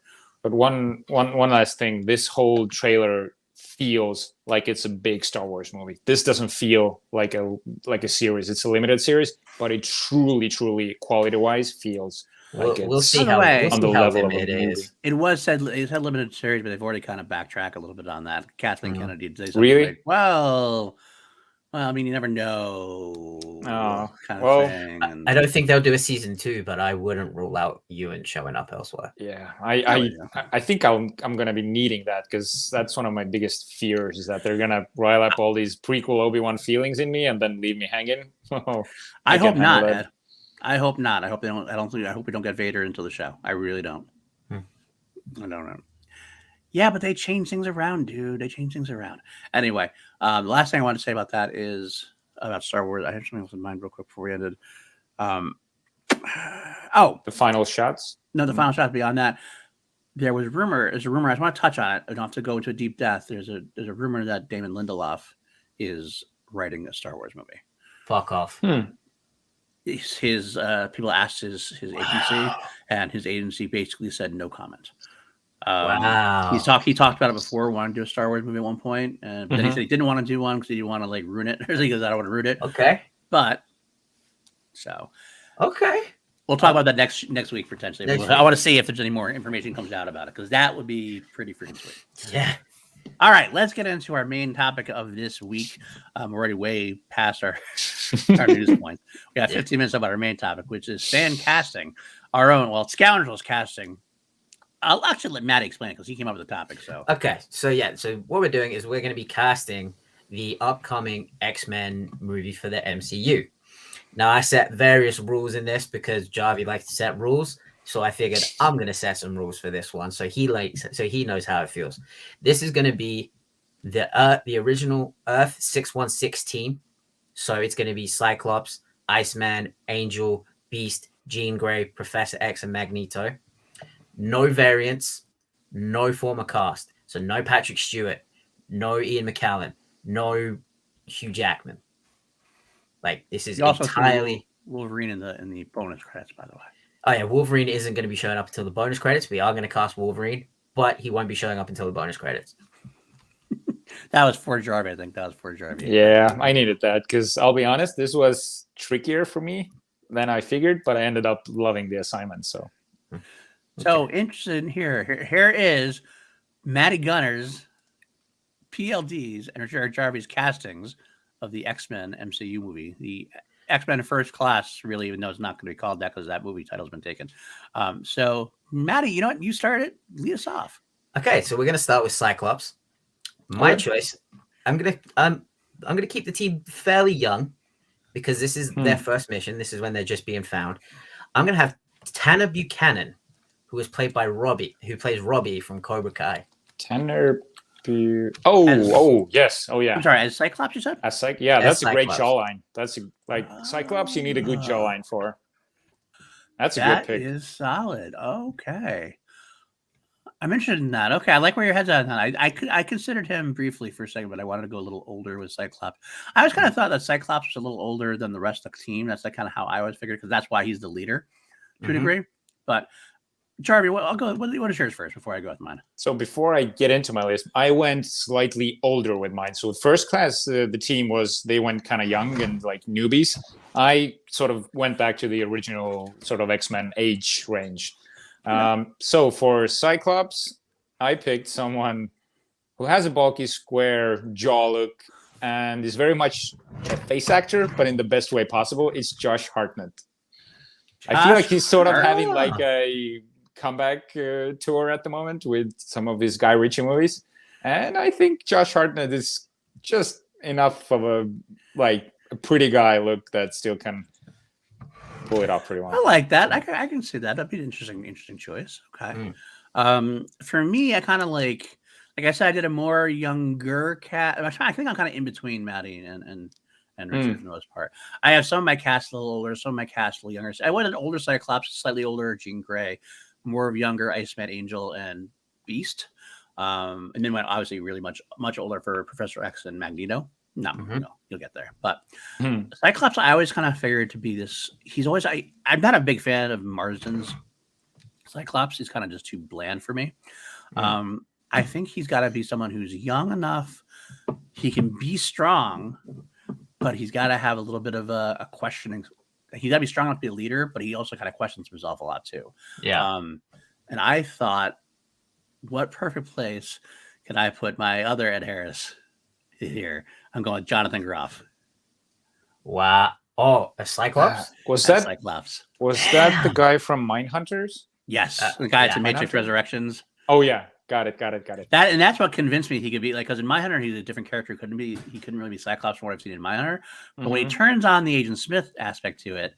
But one last thing, this whole trailer feels like it's a big Star Wars movie. This doesn't feel like a series. It's a limited series, but it truly quality-wise feels like we'll see how on the level of it is. It was said limited series, but they've already kind of backtracked a little bit on that. Kathleen Kennedy did say something really like, well, you never know. Kind of thing. I don't think they'll do a season 2, but I wouldn't rule out Ewan showing up elsewhere. Yeah, I think I'm gonna be needing that, because that's one of my biggest fears, is that they're gonna rile up all these prequel Obi-Wan feelings in me and then leave me hanging. I hope not, Ed. I hope not. I hope they don't. I hope we don't get Vader until the show. I really don't. I don't know. Yeah, but they change things around, dude. They change things around. Anyway, the last thing I want to say about that is about Star Wars. I have something else in mind real quick before we ended. The final shots? No, the final shots. Beyond that, there's a rumor. I just want to touch on it. I don't have to go into a deep depth. There's a rumor that Damon Lindelof is writing a Star Wars movie. Fuck off. His people asked his agency, and his agency basically said no comment. Wow. He talked about it before, wanted to do a Star Wars movie at one point, but then he said he didn't want to do one because he didn't want to like ruin it. He goes, I don't want to ruin it. Okay. But so okay. We'll talk about that next week potentially. I want to see if there's any more information comes out about it because that would be pretty freaking sweet. Yeah. All right, let's get into our main topic of this week. We're already way past our news point. We got 15 minutes about our main topic, which is fan casting. Our own, Scoundrels casting. I'll actually let Matty explain it because he came up with the topic. So okay, so what we're doing is we're going to be casting the upcoming X-Men movie for the MCU. Now, I set various rules in this because Jarvi likes to set rules. So I figured I'm going to set some rules for this one. So he knows how it feels. This is going to be the original Earth 616 team. So it's going to be Cyclops, Iceman, Angel, Beast, Jean Grey, Professor X, and Magneto. No variants, no former cast. So no Patrick Stewart, no Ian McKellen, no Hugh Jackman. Like this is entirely Wolverine in the bonus credits, by the way. Oh yeah, Wolverine isn't going to be showing up until the bonus credits. We are going to cast Wolverine, but he won't be showing up until the bonus credits. That was for Jarvi, I think. That was for Jarvi. Yeah, I needed that because I'll be honest, this was trickier for me than I figured, but I ended up loving the assignment. So interested in here is Matty Gunner's PLDs and Richard-Erik Jarvi's castings of the X-Men MCU movie. The X-Men First Class, really, even though it's not going to be called that because that movie title's been taken. So, Matty, you know what? You started. Lead us off. Okay, so we're going to start with Cyclops. My choice. I'm gonna keep the team fairly young because this is their first mission. This is when they're just being found. I'm gonna have Tanner Buchanan, who is played by Robbie, who plays Robbie from Cobra Kai. Tanner. Oh yes. Oh yeah. I'm sorry. As Cyclops, you said? That's a great jawline. That's Cyclops. You need a good jawline for. That's a good pick. That is solid. Okay. I'm interested in that. Okay, I like where your head's at. I considered him briefly for a second, but I wanted to go a little older with Cyclops. I always kind of thought that Cyclops was a little older than the rest of the team. That's kind of how I always figured because that's why he's the leader to a degree. But Jarvi, I'll go. What is yours first before I go with mine? So before I get into my list, I went slightly older with mine. So First Class, the team they went kind of young and like newbies. I sort of went back to the original sort of X-Men age range. So for Cyclops, I picked someone who has a bulky, square jaw look and is very much a face actor, but in the best way possible. It's Josh Hartnett. I feel like he's sort of having like a comeback tour at the moment with some of his Guy Ritchie movies, and I think Josh Hartnett is just enough of a pretty guy look that still can pull it off pretty well. I like that. I can see that. That'd be an interesting choice. Okay. For me, I kind of like I said, I did a more younger cat. I think I'm kind of in between Matty and Richard for the most part. I have some of my cast a little older, some of my cast a little younger. I went an older Cyclops, slightly older Jean Grey, more of younger Iceman, Angel, and Beast. And then went obviously really much older for Professor X and Magneto. No, you'll get there. But Cyclops, I always kind of figured to be this. He's always I'm not a big fan of Marsden's Cyclops. He's kind of just too bland for me. I think he's got to be someone who's young enough. He can be strong, but he's got to have a little bit of a questioning. He's got to be strong enough to be a leader, but he also kind of questions himself a lot too. Yeah. And I thought, what perfect place can I put my other Ed Harris here? I'm going Jonathan Groff. Wow. Oh, a Cyclops? Was that Cyclops? Was that the guy from Mindhunters? Yes, the guy to Matrix Resurrections. Oh yeah, got it. That's what convinced me he could be because in Mindhunter he's a different character. He couldn't really be Cyclops from what I've seen in Mindhunter. But when he turns on the Agent Smith aspect to it,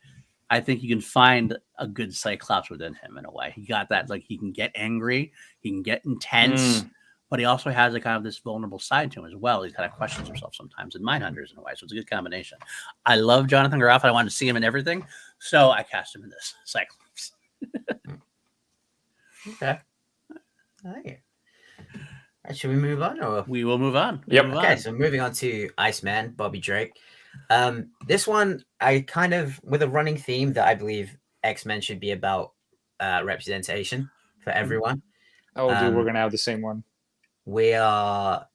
I think you can find a good Cyclops within him in a way. He got that he can get angry, he can get intense. But he also has a kind of this vulnerable side to him as well. He kind of questions himself sometimes in Mindhunters in a way. So it's a good combination. I love Jonathan Groff. I wanted to see him in everything. So I cast him in this Cyclops. Okay. I like it. Should we move on? Or We will move on. Yep. okay, so moving on to Iceman, Bobby Drake. This one, I kind of, with a running theme that I believe X-Men should be about representation for everyone. Oh, dude, we're going to have the same one. We are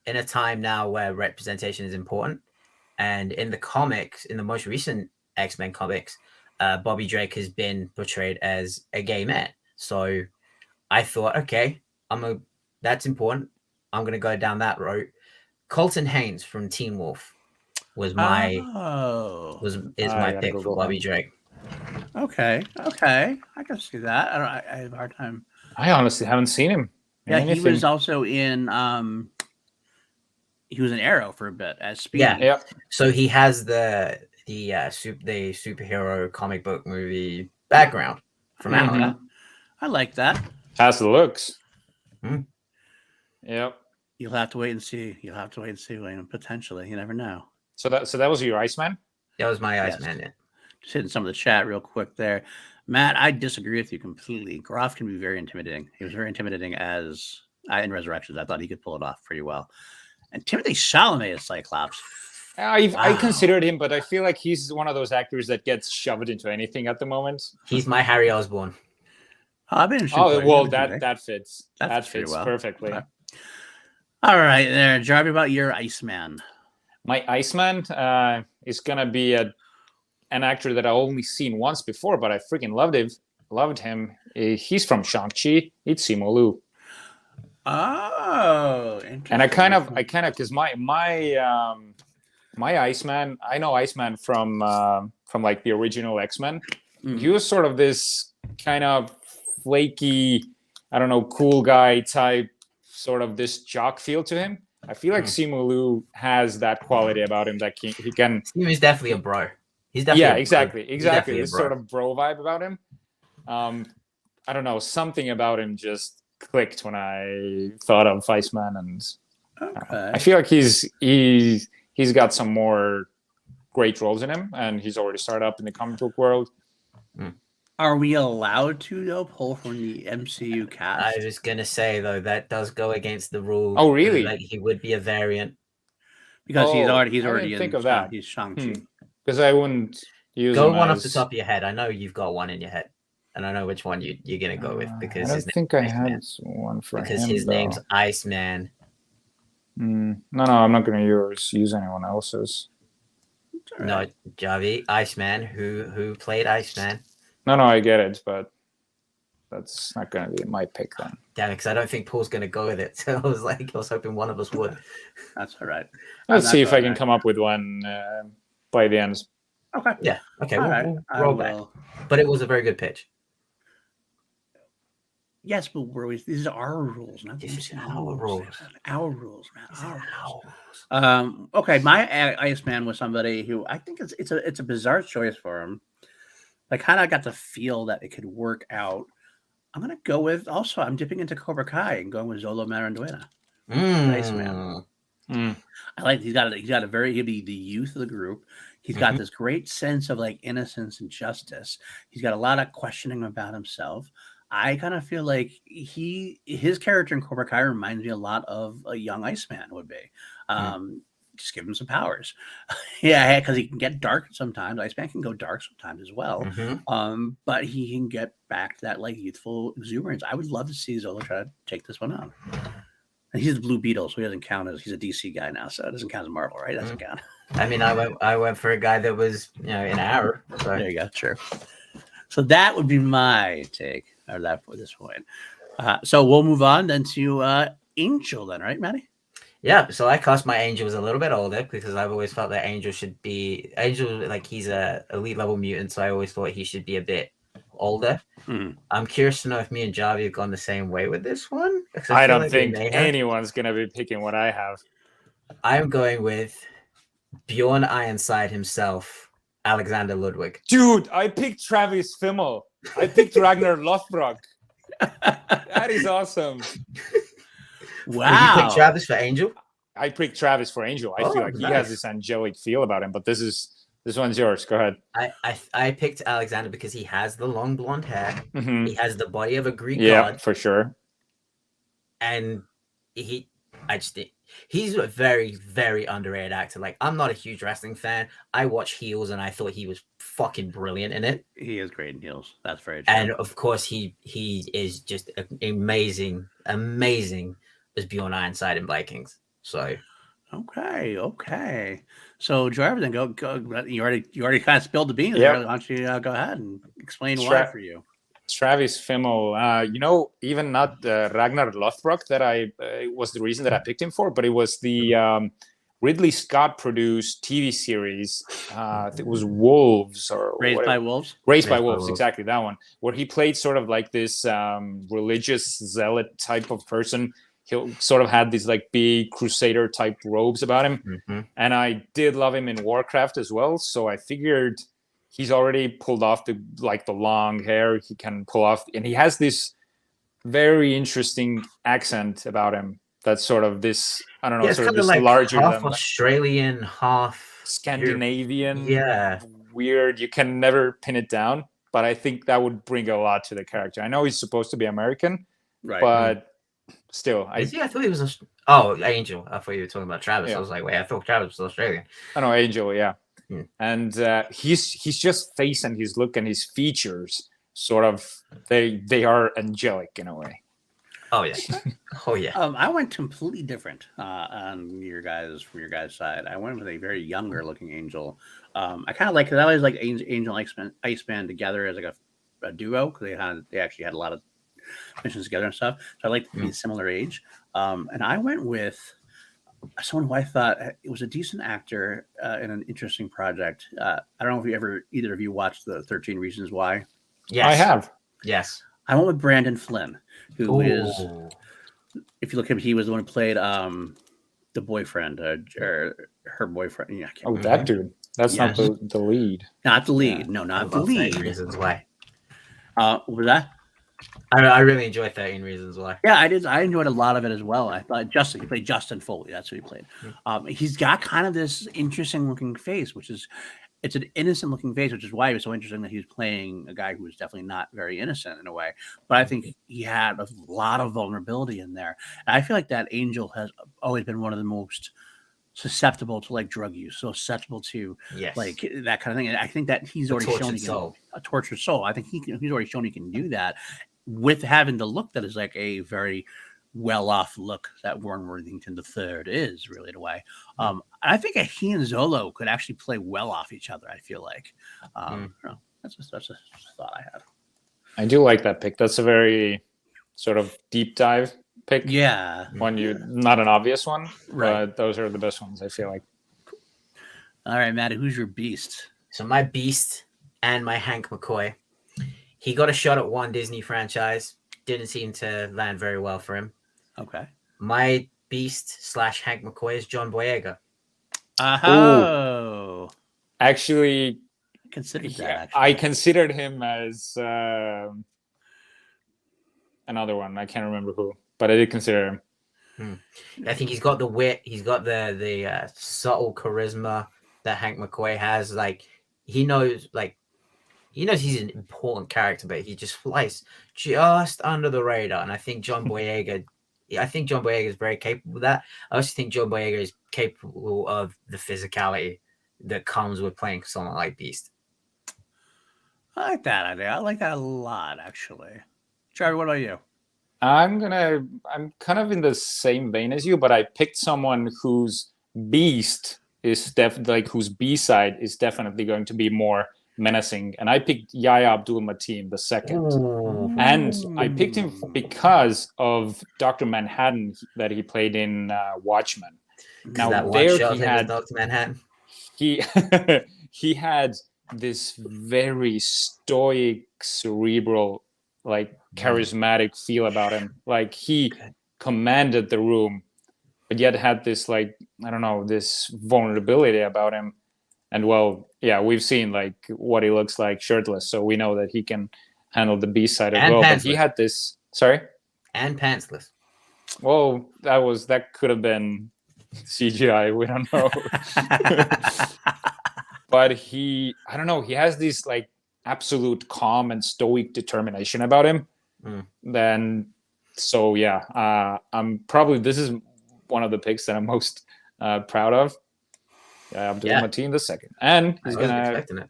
in a time now where representation is important. And in the comics, in the most recent X-Men comics, Bobby Drake has been portrayed as a gay man. So I thought, okay, that's important. I'm going to go down that route. Colton Haynes from Teen Wolf was my pick for Bobby Drake. Okay, I can see that. I have a hard time. I honestly haven't seen him. Yeah, he was also in. He was in Arrow for a bit as Speedy. Yeah. So he has the superhero comic book movie background from Arrow. I like that. Has the looks. Yep. You'll have to wait and see. William. Potentially, you never know. So that was your Iceman? That was my Iceman. Yeah. Just hitting some of the chat real quick there. Matt, I disagree with you completely. Groff can be very intimidating. He was very intimidating in Resurrections. I thought he could pull it off pretty well. And Timothée Chalamet is Cyclops. I considered him, but I feel like he's one of those actors that gets shoved into anything at the moment. He's my Harry Osborn. That fits. That fits well. Perfectly. Okay. All right, there, Jarvi, about your Iceman. My Iceman is gonna be an actor that I only seen once before, but I freaking loved him. He's from Shang-Chi. It's Simu Liu. Oh, interesting. And I kind of because my Iceman, I know Iceman from like the original X-Men. He was sort of this kind of flaky, I don't know, cool guy type, sort of this jock feel to him. I feel like Simu Liu has that quality about him that he can. He's definitely a bro. He's definitely exactly. This sort of bro vibe about him. I don't know, something about him just clicked when I thought of Iceman, and I feel like he's got some more great roles in him, and he's already started up in the comic book world. Are we allowed to though pull from the MCU cast? I was gonna say though that does go against the rule. Oh really? Like he would be a variant because he's already in. Think of that. He's Shang-Chi. Because I wouldn't use. Go one off the top of your head. I know you've got one in your head, and I know which one you're gonna go with because I don't think I had one for because him. His name's Iceman. No, I'm not gonna use anyone else's. No, Jarvi, Iceman. Who played Iceman? No, I get it, but that's not going to be my pick then. Damn it, because I don't think Paul's going to go with it. So I was hoping one of us would. That's all right. Let's see if I can come up with one by the end. Okay. Yeah. Okay. We'll roll back. But it was a very good pitch. Yes, but these are our rules, not these our rules. Our rules, man. Our rules. Okay, my Iceman was somebody who I think it's a bizarre choice for him. I kind of got the feel that it could work out. I'm going to go with, also, I'm dipping into Cobra Kai and going with Zolo Maranduena. Iceman. I like, he'll be the youth of the group. He's got this great sense of like innocence and justice. He's got a lot of questioning about himself. I kind of feel like his character in Cobra Kai reminds me a lot of a young Iceman would be. Just give him some powers. Yeah, because he can get dark sometimes. Iceman can go dark sometimes as well. But he can get back to that like youthful exuberance. I would love to see Zola try to take this one on. And he's the Blue Beetle, so he doesn't count he's a DC guy now, so it doesn't count as Marvel, right? It doesn't count. I mean, I went for a guy that was, in Arrow. So. There you go, true. So that would be my take or that for this point. So we'll move on then to Angel then, right, Matty? Yeah, so I cast my Angel as a little bit older because I've always felt that Angel like he's a elite level mutant, so I always thought he should be a bit older. I'm curious to know if me and Jarvi have gone the same way with this one. I don't think anyone's gonna be picking what I have. I'm going with Bjorn Ironside himself, Alexander Ludwig. Dude, I picked Travis Fimmel. I picked Ragnar Lothbrok. That is awesome. Wow. Did you pick Travis for Angel? I picked Travis for Angel. I feel like he has this angelic feel about him, but this one's yours. Go ahead. I picked Alexander because he has the long blonde hair. He has the body of a Greek god. Yeah, for sure. And he's a very, very underrated actor. Like, I'm not a huge wrestling fan. I watch Heels, and I thought he was fucking brilliant in it. He is great in Heels. That's very true. And of course, he is just amazing as Bjorn Ironside in Vikings. So. Okay. So Jarvis, then go. You already kind of spilled the beans. Yep. Why don't you go ahead and explain why for you? Travis Fimmel, even not Ragnar Lothbrok that was the reason that I picked him for, but it was the Ridley Scott produced TV series. It was Wolves or Raised by Wolves. Raised by Wolves, exactly that one, where he played sort of like this religious zealot type of person. He sort of had these like big crusader type robes about him, and I did love him in Warcraft as well. So I figured he's already pulled off the long hair. He can pull off, and he has this very interesting accent about him. That's sort of this, I don't know, sort of this like larger half than Australian, half Scandinavian. Yeah, weird. You can never pin it down, but I think that would bring a lot to the character. I know he's supposed to be American, right? But still, I thought he was. Angel. I thought you were talking about Travis. Yeah. I was like, wait, I thought Travis was Australian. I know Angel, yeah. And he's just face and his look and his features sort of they are angelic in a way. Oh yeah. I went completely different on your guys' side. I went with a very younger looking Angel. I kind of like, because I always like Angel and Iceman together as like a duo, because they actually had a lot of missions together and stuff. So I like to be similar age. And I went with someone who I thought it was a decent actor in an interesting project. I don't know if either of you watched the 13 Reasons Why. Yes, I have. Yes, I went with Brandon Flynn, who is, if you look at him, he was the one who played the boyfriend or her boyfriend. Yeah, that dude. That's not the lead. Not the lead. Yeah. No, not the lead. 13 Reasons Why. What was that? I really enjoyed 13 Reasons Why. Yeah, I did. I enjoyed a lot of it as well. I thought he played Justin Foley. That's who he played. He's got kind of this interesting looking face, it's an innocent looking face, which is why it was so interesting that he was playing a guy who was definitely not very innocent in a way. But I think he had a lot of vulnerability in there. And I feel like that Angel has always been one of the most susceptible to like drug use, so susceptible to like that kind of thing. And I think that he's already shown he can, a tortured soul. I think he's already shown he can do that with having the look that is like a very well-off look that Warren Worthington III is, really, in a way. I think he and Zolo could actually play well off each other, I feel like. That's just a thought I had. I do like that pick. That's a very sort of deep dive pick. Yeah. Not an obvious one, right. But those are the best ones, I feel like. All right, Matty, who's your beast? So my beast and my Hank McCoy. He got a shot at one Disney franchise. Didn't seem to land very well for him. Okay. My beast / Hank McCoy is John Boyega. Oh. Actually, considered that. I considered him as another one. I can't remember who, but I did consider him. I think he's got the wit. He's got the subtle charisma that Hank McCoy has. Like he knows he's an important character, but he just flies just under the radar. And I think John Boyega is very capable of that. I also think John Boyega is capable of the physicality that comes with playing someone like Beast. I like that idea. I like that a lot, actually. Charlie, what about you? I'm kind of in the same vein as you, but I picked someone whose beast is whose B-side is definitely going to be more menacing, and I picked Yahya Abdul-Mateen II, and I picked him because of Dr. Manhattan that he played in Watchmen. Now there he had Dr. Manhattan. He had this very stoic, cerebral, like charismatic feel about him. Like he commanded the room, but yet had this this vulnerability about him. And we've seen like what he looks like shirtless, so we know that he can handle the B side as well. But he had this, and pantsless. Well, that could have been CGI. We don't know. But he has this like absolute calm and stoic determination about him. Then So yeah, this is one of the picks that I'm most proud of. Abdul Mateen the second, and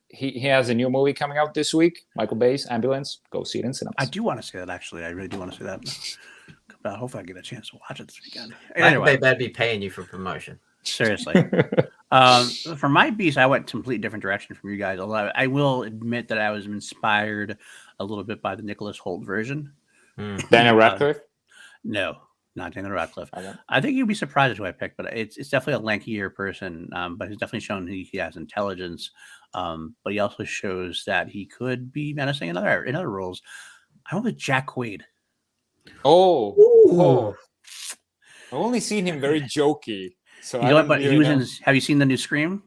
he has a new movie coming out this week. Michael Bay's Ambulance. Go see it in cinemas. I do want to see that, actually. I really do want to see that. Hopefully I get a chance to watch it this weekend. Anyway, they better be paying you for promotion. Seriously. For my beast, I went a completely different direction from you guys. Although I will admit that I was inspired a little bit by the Nicholas Hoult version. Daniel Radcliffe? No, not Daniel Radcliffe. I think you'd be surprised at who I picked, but it's definitely a lankier person. But he's definitely shown he has intelligence. But he also shows that he could be menacing in other roles. I went with Jack Quaid. Oh. I've only seen him very jokey. So but he was in. Have you seen the new Scream?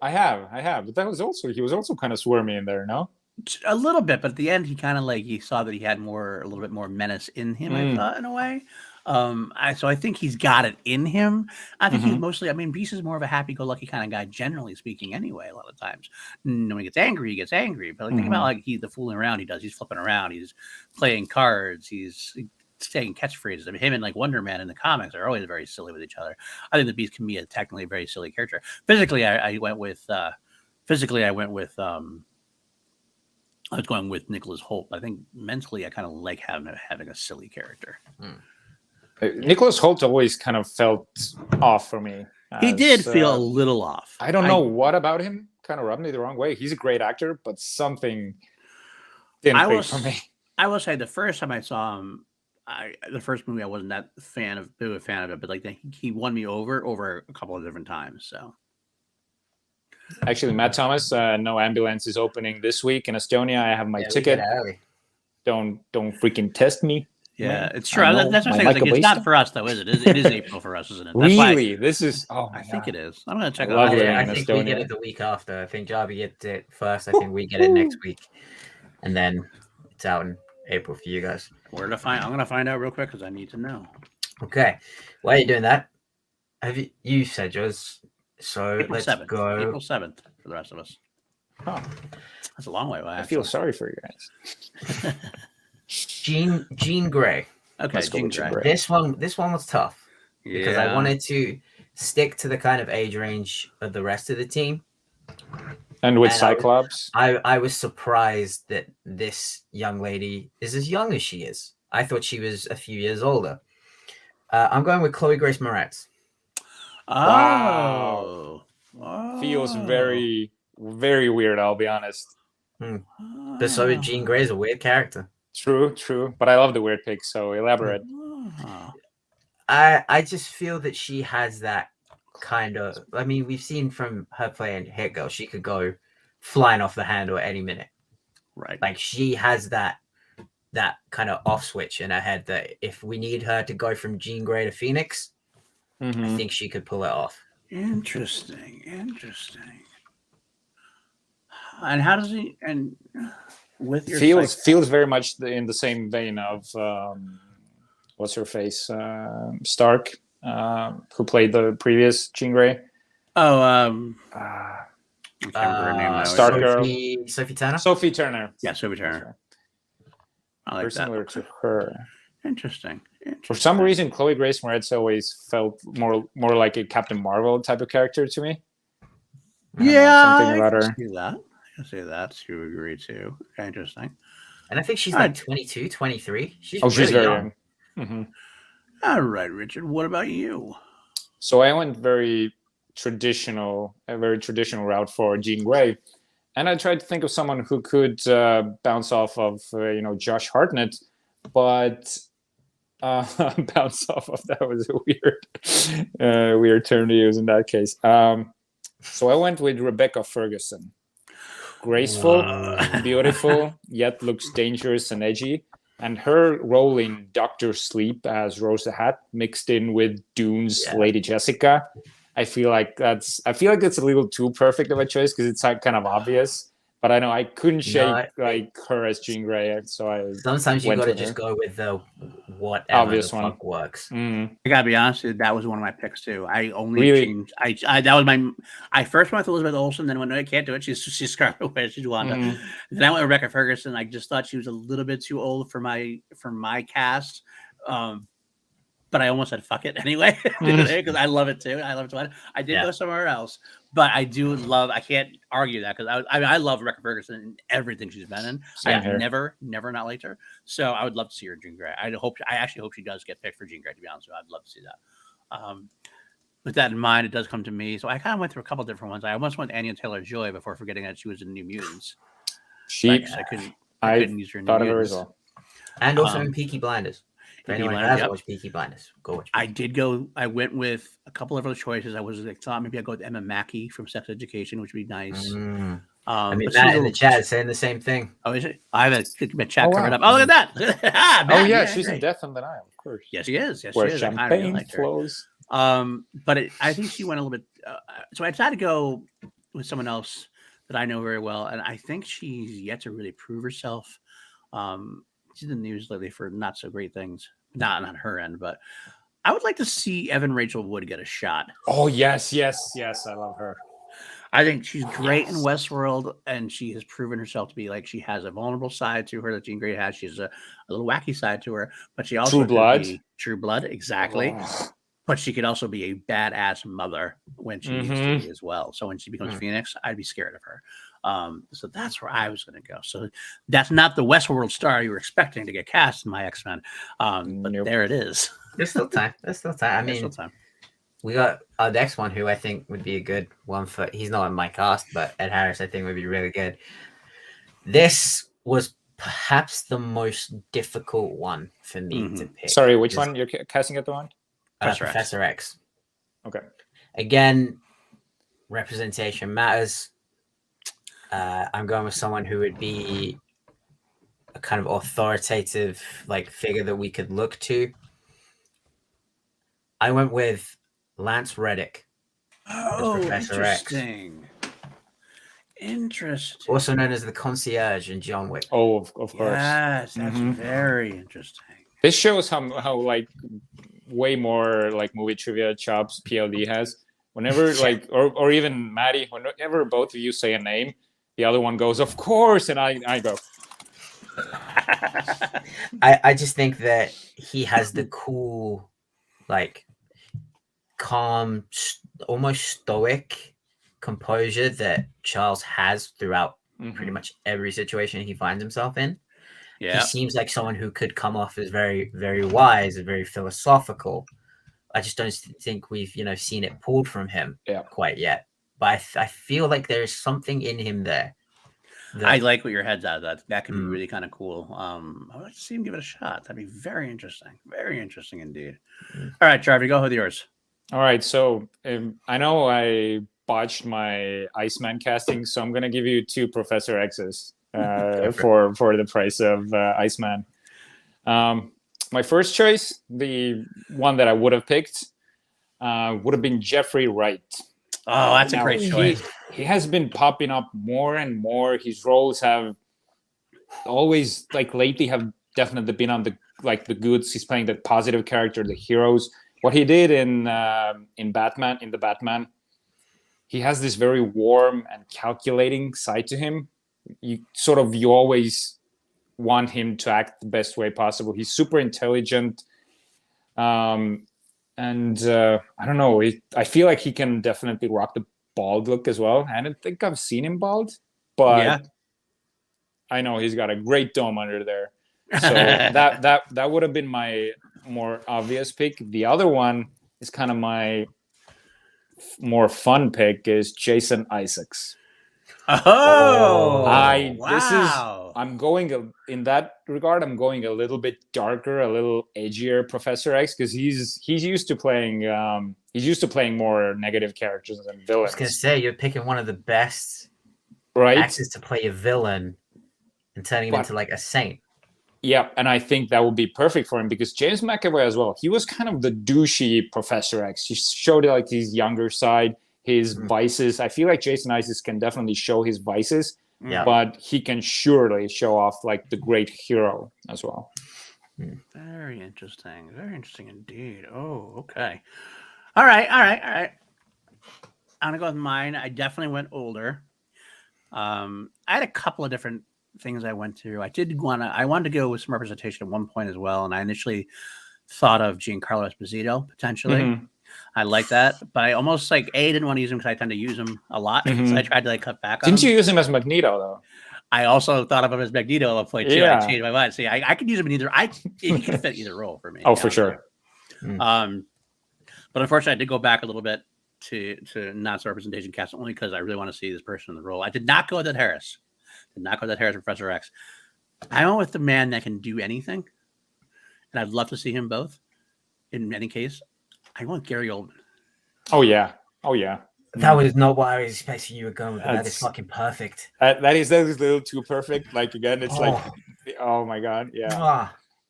I have. But he was also kind of swarmy in there, no? A little bit, but at the end, he kind of he saw that he had a little bit more menace in him. I thought, in a way. So I think he's got it in him. I think he's mostly. I mean, Beast is more of a happy-go-lucky kind of guy, generally speaking. Anyway, a lot of times, when he gets angry, But think about the fooling around he does. He's flipping around. He's playing cards. He's saying catchphrases. I mean, him and Wonder Man in the comics are always very silly with each other. I think the Beast can be technically a very silly character. Physically, I went with. I was going with Nicholas Hoult. I think mentally, I kind of like having a silly character. Nicholas Hoult always kind of felt off for me. He did feel a little off. I don't know what about him kind of rubbed me the wrong way. He's a great actor, but something didn't click for me. I will say the first time I saw him, the first movie I wasn't that big a fan of it, but he won me over a couple of different times. So actually, Matt Thomas, No Ambulance is opening this week in Estonia. I have my ticket. Don't freaking test me. Yeah, man. It's true. That's what I'm saying. It's not for us though, is it? It is April for us, isn't it? That's really? This is. Oh, I think it is. I'm gonna check it out. out. I think we get it the week after. I think Jarvi gets it first. I think we get it next week, and then it's out in April for you guys. I'm gonna find out real quick because I need to know. Okay, while you're doing that, have you said yours? So April let's 7th. go. April 7th for the rest of us. Oh, that's a long way away. I feel sorry for you guys. Jean Grey. Okay, Jean Grey. This one was tough because I wanted to stick to the kind of age range of the rest of the team. And with Cyclops, I was surprised that this young lady is as young as she is. I thought she was a few years older. I'm going with Chloe Grace Moretz. Wow. Feels very, very weird, I'll be honest. But so Jean Grey is a weird character. True. But I love the weird pick, so elaborate. I just feel that she has that kind of. I mean, we've seen from her playing Hit Girl, she could go flying off the handle at any minute. Right. Like she has that kind of off switch in her head that if we need her to go from Jean Grey to Phoenix, I think she could pull it off. Interesting. And how does he? And with your feels very much in the same vein of what's her face, Stark, who played the previous Jean Grey. I can't remember her name now. Stark girl. Sophie Turner. Sophie Turner. Yeah, Sophie Turner. I like very similar to her. Interesting. For some reason, Chloe Grace Moretz always felt more like a Captain Marvel type of character to me. Something about her. I can see that. To agree too. Okay, interesting. And I think she's like 22, 23. She's very young. All right, Richard. What about you? So I went a very traditional route for Jean Grey, and I tried to think of someone who could bounce off of Josh Hartnett, but bounce off of that was a weird term to use in that case. So I went with Rebecca Ferguson. Graceful, beautiful, yet looks dangerous and edgy. And her role in Doctor Sleep as Rosa Hat mixed in with Dune's Lady Jessica, I feel like it's a little too perfect of a choice because it's kind of obvious. But I know I couldn't shake like her as Jean Grey, so I sometimes you got to just go with the whatever obvious the one. fuck works. I gotta be honest, that was one of my picks too. I only Really? changed. That was my. I first went with Elizabeth Olsen, then when I can't do it, she's Scarlet Witch, she's Wanda. Then I went with Rebecca Ferguson. I just thought she was a little bit too old for my cast. But I almost said fuck it anyway because I love it too. I love it. I did go somewhere else, but I do love. I can't argue that because I love Rebecca Ferguson in everything she's been in. I've never not liked her, so I would love to see her in Jean Grey. I actually hope she does get picked for Jean Grey. To be honest with you, I'd love to see that. With that in mind, it does come to me. So I kind of went through a couple different ones. I almost went Anya Taylor-Joy before forgetting that she was in New Mutants. I couldn't use her in New Mutants. Her as well. And also in Peaky Blinders. If anyone has watched Peaky Blinders, go watch. I went with a couple of other choices. I was like, thought maybe I'd go with Emma Mackey from Sex Education, which would be nice. I mean, Matt in the chat is saying the same thing. Oh, is it? I have a chat covered up. Oh, look at that! She's in Death and Denial, of course. Yes, she is. Yes, where she is. champagne flows. But I think she went a little bit. So I decided to go with someone else that I know very well, and I think she's yet to really prove herself. She's in the news lately for not so great things. Not on her end, but I would like to see Evan Rachel Wood get a shot. Oh, yes. I love her. I think she's great in Westworld, and she has proven herself to be like she has a vulnerable side to her that Jean Grey has. She's a little wacky side to her, but she also True Blood, exactly. Oh. But she could also be a badass mother when she needs to be as well. So when she becomes Phoenix, I'd be scared of her. So that's where I was going to go. So that's not the Westworld star you were expecting to get cast in my X-Men. But there it is. There's still time. I mean, we got our next one who I think would be a good one for. He's not in my cast, but Ed Harris I think would be really good. This was perhaps the most difficult one for me to pick. Sorry, which one you're casting at the one? Professor X. Okay. Again, representation matters. I'm going with someone who would be a kind of authoritative like figure that we could look to. I went with Lance Reddick as Professor X. Interesting. Also known as the concierge in John Wick. Oh, of course. Yes, that's very interesting. This shows how like way more like movie trivia chops PLD has. Whenever like or even Matty, whenever both of you say a name, the other one goes, of course, and I go. I just think that he has the cool, like, calm, almost stoic composure that Charles has throughout pretty much every situation he finds himself in. Yeah. He seems like someone who could come off as very, very wise and very philosophical. I just don't think we've, seen it pulled from him quite yet. But I feel like there is something in him there. I like what your head's at. That could be really kind of cool. I'd like to see him give it a shot. That'd be very interesting. Very interesting indeed. All right, Jarvi, go with yours. All right. So I know I botched my Iceman casting, so I'm going to give you 2 Professor X's for the price of Iceman. My first choice, the one that I would have picked, would have been Jeffrey Wright. Oh, that's a great choice. He has been popping up more and more. His roles have always, like lately, have definitely been on the goods. He's playing the positive character, the heroes. What he did in the Batman, he has this very warm and calculating side to him. You always want him to act the best way possible. He's super intelligent. And I don't know. I feel like he can definitely rock the bald look as well. I don't think I've seen him bald, but I know he's got a great dome under there. So that would have been my more obvious pick. The other one is kind of my more fun pick is Jason Isaacs. I'm going in that regard. I'm going a little bit darker, a little edgier Professor X because he's used to playing more negative characters than villains. I was gonna say you're picking one of the best actors to play a villain and turning him into like a saint. Yeah, and I think that would be perfect for him because James McAvoy as well. He was kind of the douchey Professor X. He showed his younger side. His vices. I feel like Jason Isaacs can definitely show his vices, Yeah. but he can surely show off like the great hero as well. Very interesting. Very interesting indeed. Oh, okay. All right. I'm gonna go with mine. I definitely went older. I had a couple of different things I went through. I wanted to go with some representation at one point as well, and I initially thought of Giancarlo Esposito potentially. Mhm. I like that, but I almost didn't want to use him because I tend to use him a lot, so I tried to cut back on Didn't him. you use him as Magneto though? I also thought of him as Magneto at one point too. Yeah. I changed my mind. See, I could use him in either. He could fit either role for me. Oh, for sure. But unfortunately, I did go back a little bit to not representation cast only because I really want to see this person in the role. I did not go with Ed Harris. Professor X. I went with the man that can do anything, and I'd love to see him both. In any case, I want Gary Oldman. Oh yeah. That was not what I was expecting you were going with. That is fucking perfect. That is a little too perfect. Like again, it's oh my god, yeah.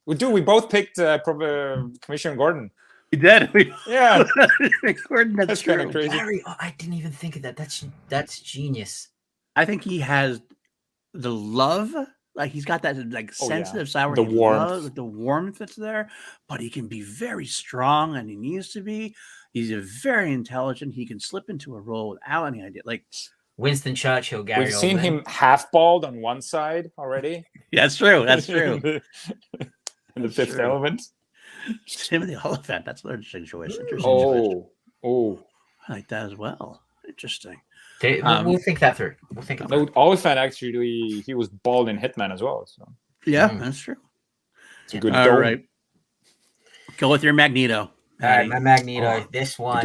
Dude, we both picked Commissioner Gordon. We did. Yeah. Gordon, that's kind of crazy. Gary, I didn't even think of that. That's genius. I think he has the love. Like he's got that sensitive side where the warmth that's there, but he can be very strong and he needs to be. He's very intelligent. He can slip into a role without any idea. Like Winston Churchill, Gary. We've seen him half bald on one side already. Yeah, that's true. That's true. In the Fifth Element. Him and the Elephant. That's an interesting choice. Oh, I like that as well. Interesting. We'll think that through. Oliphant actually, he was bald in Hitman as well. So yeah, that's true. It's a good All right. Go with your Magneto. All right, my Magneto. This one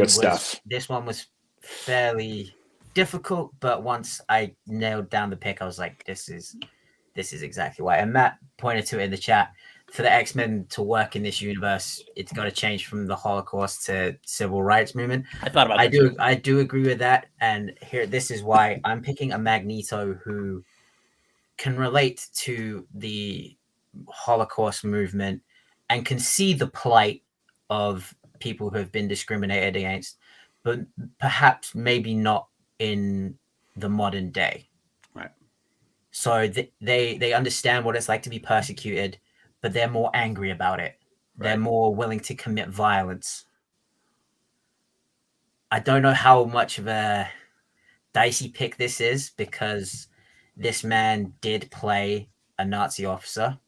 was fairly difficult, but once I nailed down the pick, I was like, this is exactly why. And Matt pointed to it in the chat. For the X-Men to work in this universe, it's got to change from the Holocaust to civil rights movement. I thought about that. I do agree with that. And this is why I'm picking a Magneto who can relate to the Holocaust movement and can see the plight of people who have been discriminated against, but perhaps maybe not in the modern day. Right. So they understand what it's like to be persecuted, but they're more angry about it. Right. They're more willing to commit violence. I don't know how much of a dicey pick this is because this man did play a Nazi officer.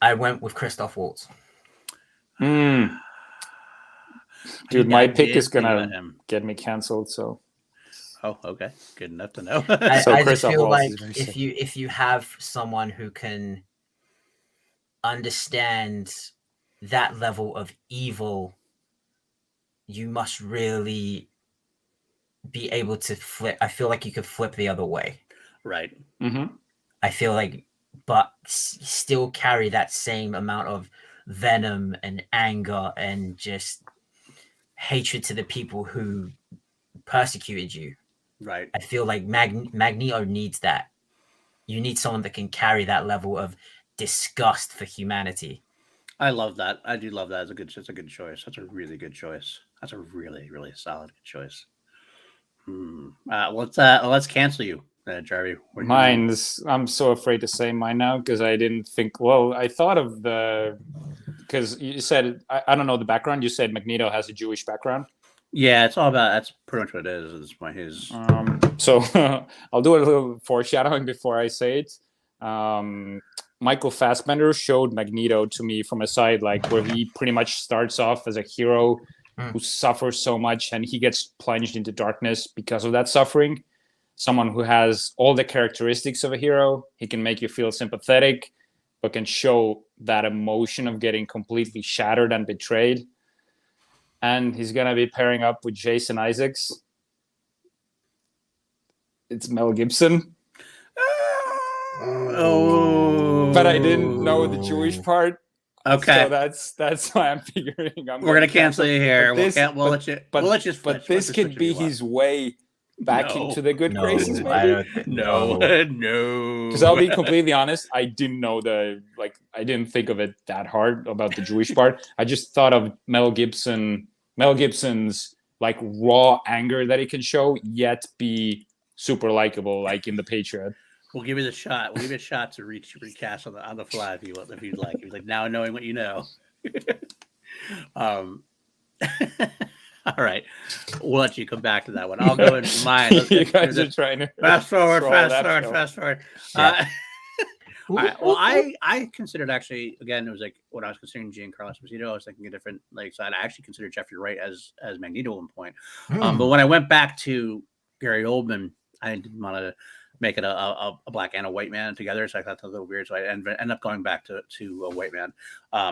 I went with Christoph Waltz. Dude, my pick is gonna get me canceled. So. Oh, okay. Good enough to know. I just feel like if you have someone who can understand that level of evil, you must really be able to flip. I feel like you could flip the other way. Right. Mm-hmm. I feel like, but still carry that same amount of venom and anger and just hatred to the people who persecuted you. Right. I feel like Magneto needs that. You need someone that can carry that level of disgust for humanity. I love that. I do love that. It's a good choice. That's a really good choice. That's a really, really solid good choice. Let's cancel you, Jarvi. I'm so afraid to say mine now because I didn't think. Well, I thought of because you said I don't know the background. You said Magneto has a Jewish background. Yeah, it's all about. That's pretty much what it is. It's my his. So I'll do a little foreshadowing before I say it. Michael Fassbender showed Magneto to me from a side where he pretty much starts off as a hero who suffers so much and he gets plunged into darkness because of that suffering. Someone who has all the characteristics of a hero. He can make you feel sympathetic, but can show that emotion of getting completely shattered and betrayed. And he's going to be pairing up with Jason Isaacs. It's Mel Gibson. Oh, but I didn't know the Jewish part. Okay, so that's why I'm figuring we're gonna cancel you here. We'll let you. But this could be his way back into the good graces. Maybe? No. Because I'll be completely honest, I didn't know I didn't think of it that hard about the Jewish part. I just thought of Mel Gibson's raw anger that he can show, yet be super likable, like in The Patriot. We'll give you the shot. We'll give you a shot to recast on the fly if you'd like. If you'd like, now knowing what you know. All right, we'll let you come back to that one. I'll go into mine. You guys are trying to fast forward. Yeah. All right. Well, I considered actually, again, it was like when I was considering Giancarlo Esposito, I was thinking a different side. I actually considered Jeffrey Wright as Magneto at one point. But when I went back to Gary Oldman, I didn't want to make it a black and a white man together, so I thought that was a little weird. So I ended up going back to a white man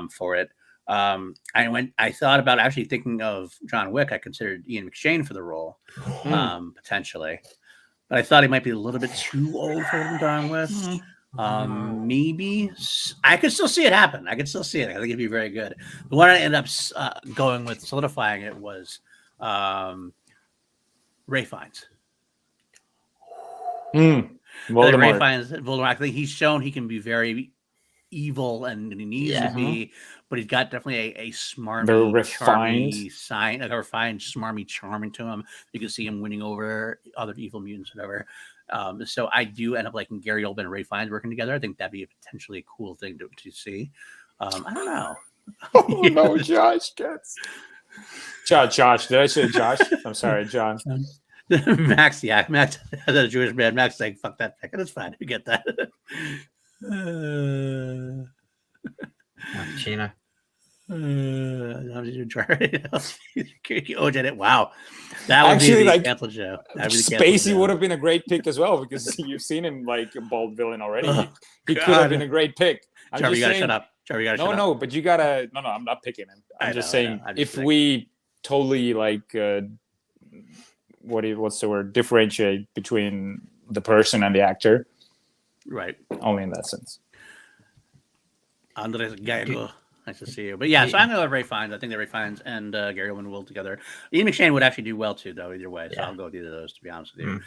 for it. I thought about actually thinking of John Wick. I considered Ian McShane for the role, potentially, but I thought he might be a little bit too old for him to done with. Maybe I could still see it happen. I could still see it. I think it'd be very good. The one I ended up going with, solidifying it, was Ray Fiennes. Voldemort. Voldemort. I think he's shown he can be very evil, and he needs to be, but he's got definitely a smarmy, very refined, smarmy charming to him. You can see him winning over other evil mutants, whatever. So I do end up liking Gary Oldman and Ray Fiennes working together. I think that'd be potentially a cool thing to see. I don't know. Oh no, Josh gets. Josh, did I say Josh? I'm sorry, John. Max, Max, as a Jewish man, Max saying, fuck that pick. It's fine. We get that. Chino. Wow. That would actually be like canceled show. Spacey would have been a great pick as well, because you've seen him like a bald villain already. He could have been a great pick. Trevor, you gotta shut up. Trevor, you gotta shut up. No, but you gotta. No, I'm not picking him. I'm just saying if we totally like, what's the word? Differentiate between the person and the actor. Right. Only in that sense. Andres Gallego. Nice to see you. But yeah, so I'm going to let Ray Fiennes. I think that Ray Fiennes and Gary Oldman will together. Ian McShane would actually do well too, though, either way. So I'll go with either of those, to be honest with you.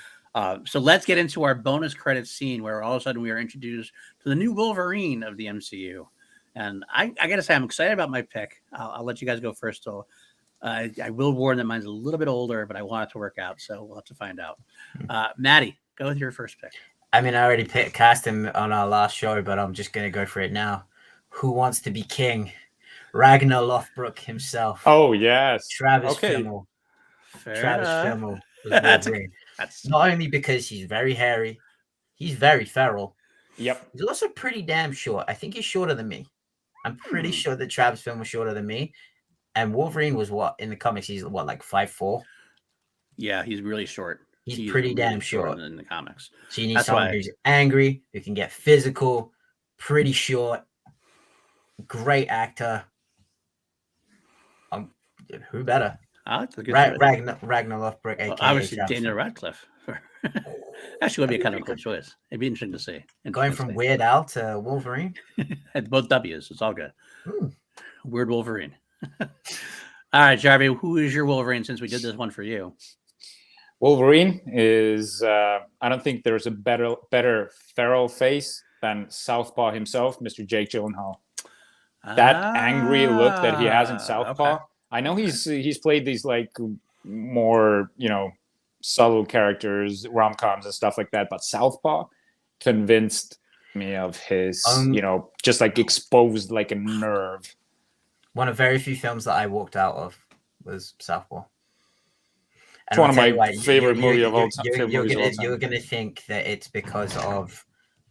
So let's get into our bonus credits scene, where all of a sudden we are introduced to the new Wolverine of the MCU. And I got to say, I'm excited about my pick. I'll let you guys go first, though. I will warn that mine's a little bit older, but I want it to work out, so we'll have to find out. Maddie, go with your first pick. I mean, I already cast him on our last show, but I'm just going to go for it now. Who wants to be king? Ragnar Lothbrok himself. Oh, yes. Travis Fimmel. Fimmel was Wolverine. That's not only because he's very hairy, he's very feral. Yep. He's also pretty damn short. I think he's shorter than me. I'm pretty sure that Travis Fimmel was shorter than me. And Wolverine was what? In the comics, he's what, like 5'4"? Yeah, he's really short. He's pretty damn short in the comics. So you need someone who's angry, who can get physical, pretty short, great actor. Who better? I like the good Ragnar Lothbrok, aka obviously Daniel Radcliffe. Actually, would be a kind of a cool choice. It'd be interesting to see. Going from Weird Al to Wolverine. Both W's. It's all good. Weird Wolverine. All right, Jarvi, who is your Wolverine, since we did this one for you? Wolverine is, I don't think there's a better feral face than Southpaw himself, Mr. Jake Gyllenhaal. That angry look that he has in Southpaw. Okay. I know he's played these like more, subtle characters, rom-coms and stuff like that, but Southpaw convinced me of his, just like exposed like a nerve. One of very few films that I walked out of was Southpaw. It's one of my favorite movies of all time. You're going to think that it's because of,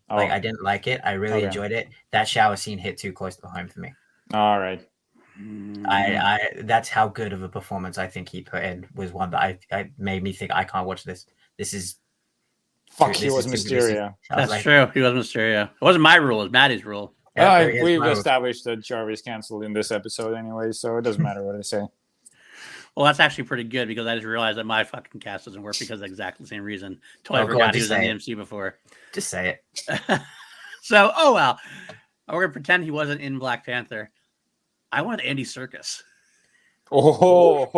I didn't like it. I really enjoyed it. That shower scene hit too close to home for me. All right. That's how good of a performance I think he put in, was one that I made me think I can't watch this. This is he was Mysterio. That's true. He was Mysterio. It wasn't my rule. It was Maddie's rule. We've established that Jarvis canceled in this episode anyway, so it doesn't matter what I say. Well, that's actually pretty good, because I just realized that my fucking cast doesn't work because of exactly the same reason. Totally forgot he was in the MCU before. Just say it. So, well. We're going to pretend he wasn't in Black Panther. I wanted Andy Serkis. Oh,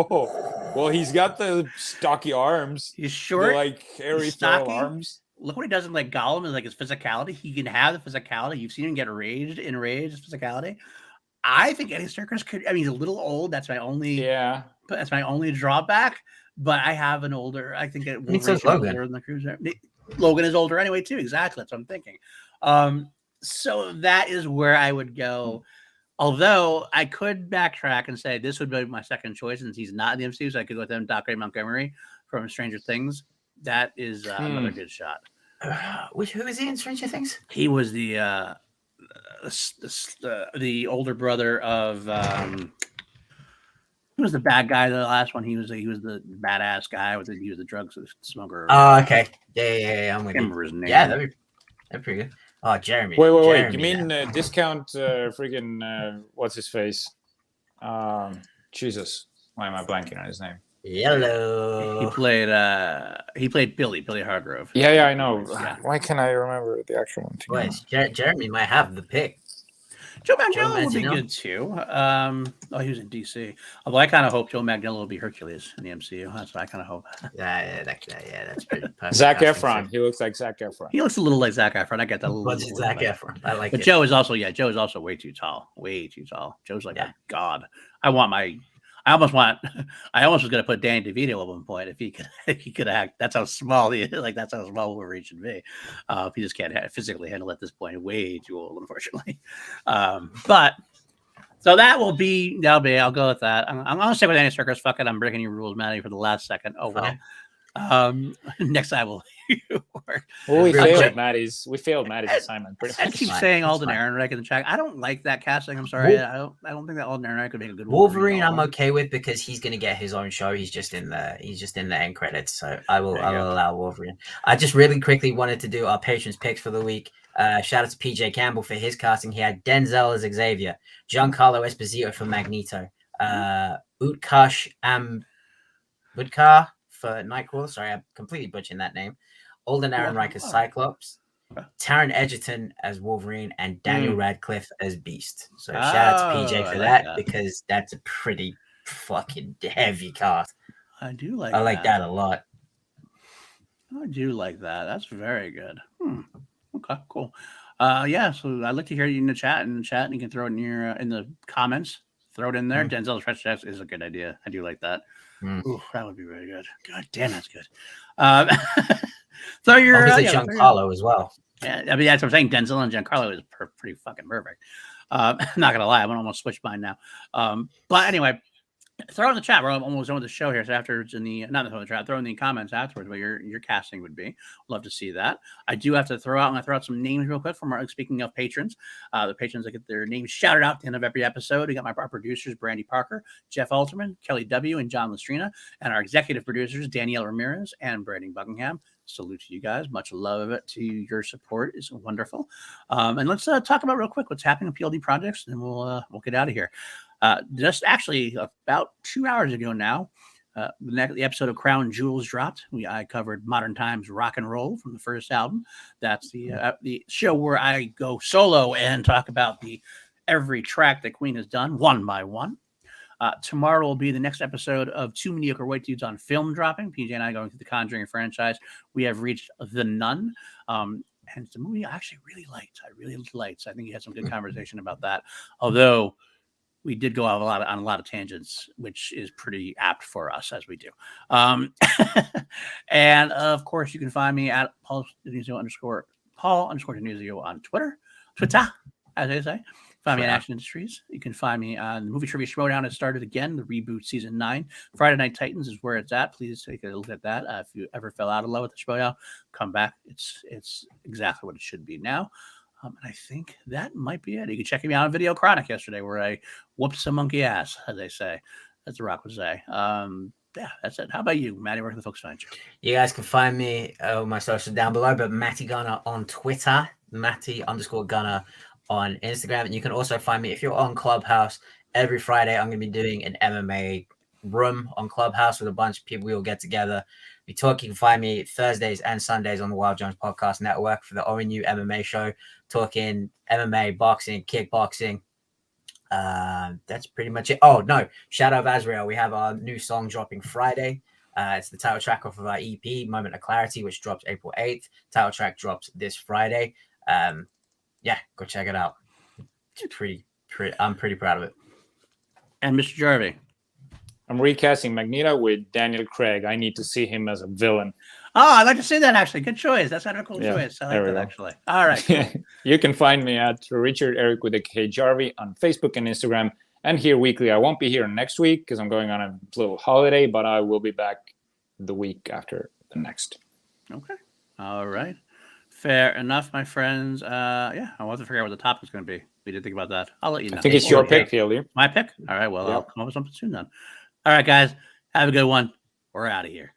well, he's got the stocky arms. He's short. Like hairy feral arms. Look what he does in like Gollum, and like his physicality. He can have the physicality. You've seen him get enraged, his physicality. I think Andy Serkis could. I mean, he's a little old. That's my only. Yeah. That's my only drawback. but I have an older. I think it mean, so is Logan. Older in the cruiser. Logan is older anyway too. Exactly, that's what I'm thinking. So that is where I would go. Although I could backtrack and say this would be my second choice since he's not in the MCU, so I could go with him, Dr. Montgomery from Stranger Things. That is another good shot. Who is he in Stranger Things? He was the older brother of who was the bad guy? The last one, he was the badass guy he was the drugs smoker. Oh, okay, yeah. I'm with you. Remember his name? Yeah, that'd be pretty good. Oh, Jeremy. Wait. Jeremy, You mean discount freaking what's his face? Jesus, why am I blanking on his name? Yellow. He played Billy Hargrove. Yeah, I know. Yeah. Why can't I remember the actual one? Wait, Jeremy might have the pick. Joe Manganiello would be good too. He was in DC. Although I kind of hope Joe Manganiello will be Hercules in the MCU. That's what I kind of hope. Yeah, that's pretty perfect. Zac Efron. He looks like Zac Efron. He looks a little like Zac Efron. I get that. What's Zac Efron? I like it. But Joe is also way too tall. Way too tall. Joe's like a god. I almost was going to put Danny DeVito at one point if he could act. That's how small that's how small Wolverine should be. If he just can't physically handle at this point, way too old, unfortunately. But so that'll be. I'll go with that. I'm going to stay with Andy Serkis. Fuck it. I'm breaking your rules, Matty, for the last second. Oh well. Next I will. We failed Matty's assignment. I keep saying Alden Ehrenreich in the chat. I don't like that casting. I'm sorry. I don't think that Alden Ehrenreich could make a good Wolverine. I'm okay with because he's going to get his own show. He's just in the end credits. So I will allow Wolverine. I just really quickly wanted to do our patrons picks for the week. Shout out to PJ Campbell for his casting. He had Denzel as Xavier, Giancarlo Esposito for Magneto, Utkarsh Ambudkar for Nightcrawler. Sorry, I'm completely butchering that name. Alden Ehrenreich as Cyclops, Taron Edgerton as Wolverine, and Daniel Radcliffe as Beast. So shout out to PJ for that because that's a pretty fucking heavy cast. I like that a lot. I do like that. That's very good. Okay, cool. So I'd like to hear you in the chat, and you can throw it in the comments. Throw it in there. Denzel's Fresh Checks is a good idea. I do like that. Ooh, that would be very good. God damn, that's good. So you're Giancarlo as well. Yeah, I mean that's what I'm saying. Denzel and Giancarlo is pretty fucking perfect. Not gonna lie, I'm gonna almost switch mine now. But anyway, throw in the chat. We're almost done with the show here. So after it's in the chat, throw in the comments afterwards what your casting would be. Love to see that. I do have to I'm gonna throw out some names real quick from speaking of patrons. The patrons that get their names shouted out at the end of every episode. We got our producers, Brandy Parker, Jeff Alterman, Kelly W, and John Lestrina, and our executive producers, Danielle Ramirez and Brandon Buckingham. Salute to you guys. Much love to your support is wonderful. And let's talk about real quick what's happening with PLD projects, and we'll get out of here. Just actually about 2 hours ago now, the episode of Crown Jewels dropped. I covered Modern Times Rock and Roll from the first album. That's the show where I go solo and talk about every track that Queen has done one by one. Tomorrow will be the next episode of Two Mediocre White Dudes on Film dropping. PJ and I going through the Conjuring franchise. We have reached The Nun. And it's a movie I actually really liked. I really liked. So I think you had some good conversation about that. Although we did go out on a lot of tangents, which is pretty apt for us as we do. And of course, you can find me at Paul _Denuzio on Twitter, as they say. Find me on Action Industries. You can find me on the Movie Trivia Showdown. Has started again. The reboot season 9. Friday Night Titans is where it's at. Please take a look at that. If you ever fell out of love with the Showdown, come back. It's exactly what it should be now. And I think that might be it. You can check me out on Video Chronic yesterday, where I whooped some monkey ass, as they say. As The Rock would say. That's it. How about you, Matty? Where can the folks find you? You guys can find me my socials down below, but Matty Gunner on Twitter, Matty_Gunner on Instagram. And you can also find me if you're on Clubhouse. Every Friday, I'm going to be doing an MMA room on Clubhouse with a bunch of people. We will get together. We talk. You can find me Thursdays and Sundays on the Wild Jones Podcast Network for the ONU MMA show, talking MMA, boxing, kickboxing. That's pretty much it. Oh, no. Shadow of Azrael. We have our new song dropping Friday. It's the title track off of our EP, Moment of Clarity, which drops April 8th. Title track drops this Friday. Go check it out. It's pretty. I'm pretty proud of it. And Mr. Jarvi. I'm recasting Magneto with Daniel Craig. I need to see him as a villain. Oh, I'd like to see that actually. Good choice. That's kind of a cool choice. I like that actually. All right. Cool. You can find me at Richard-Erik with a K Jarvi on Facebook and Instagram, and here weekly. I won't be here next week because I'm going on a little holiday, but I will be back the week after the next. Okay. All right. Fair enough, my friends. I want to figure out what the topic's going to be. We did think about that. I'll let you know. I think it's your pick, Fieldy. My pick? All right. Well, I'll come up with something soon then. All right, guys. Have a good one. We're out of here.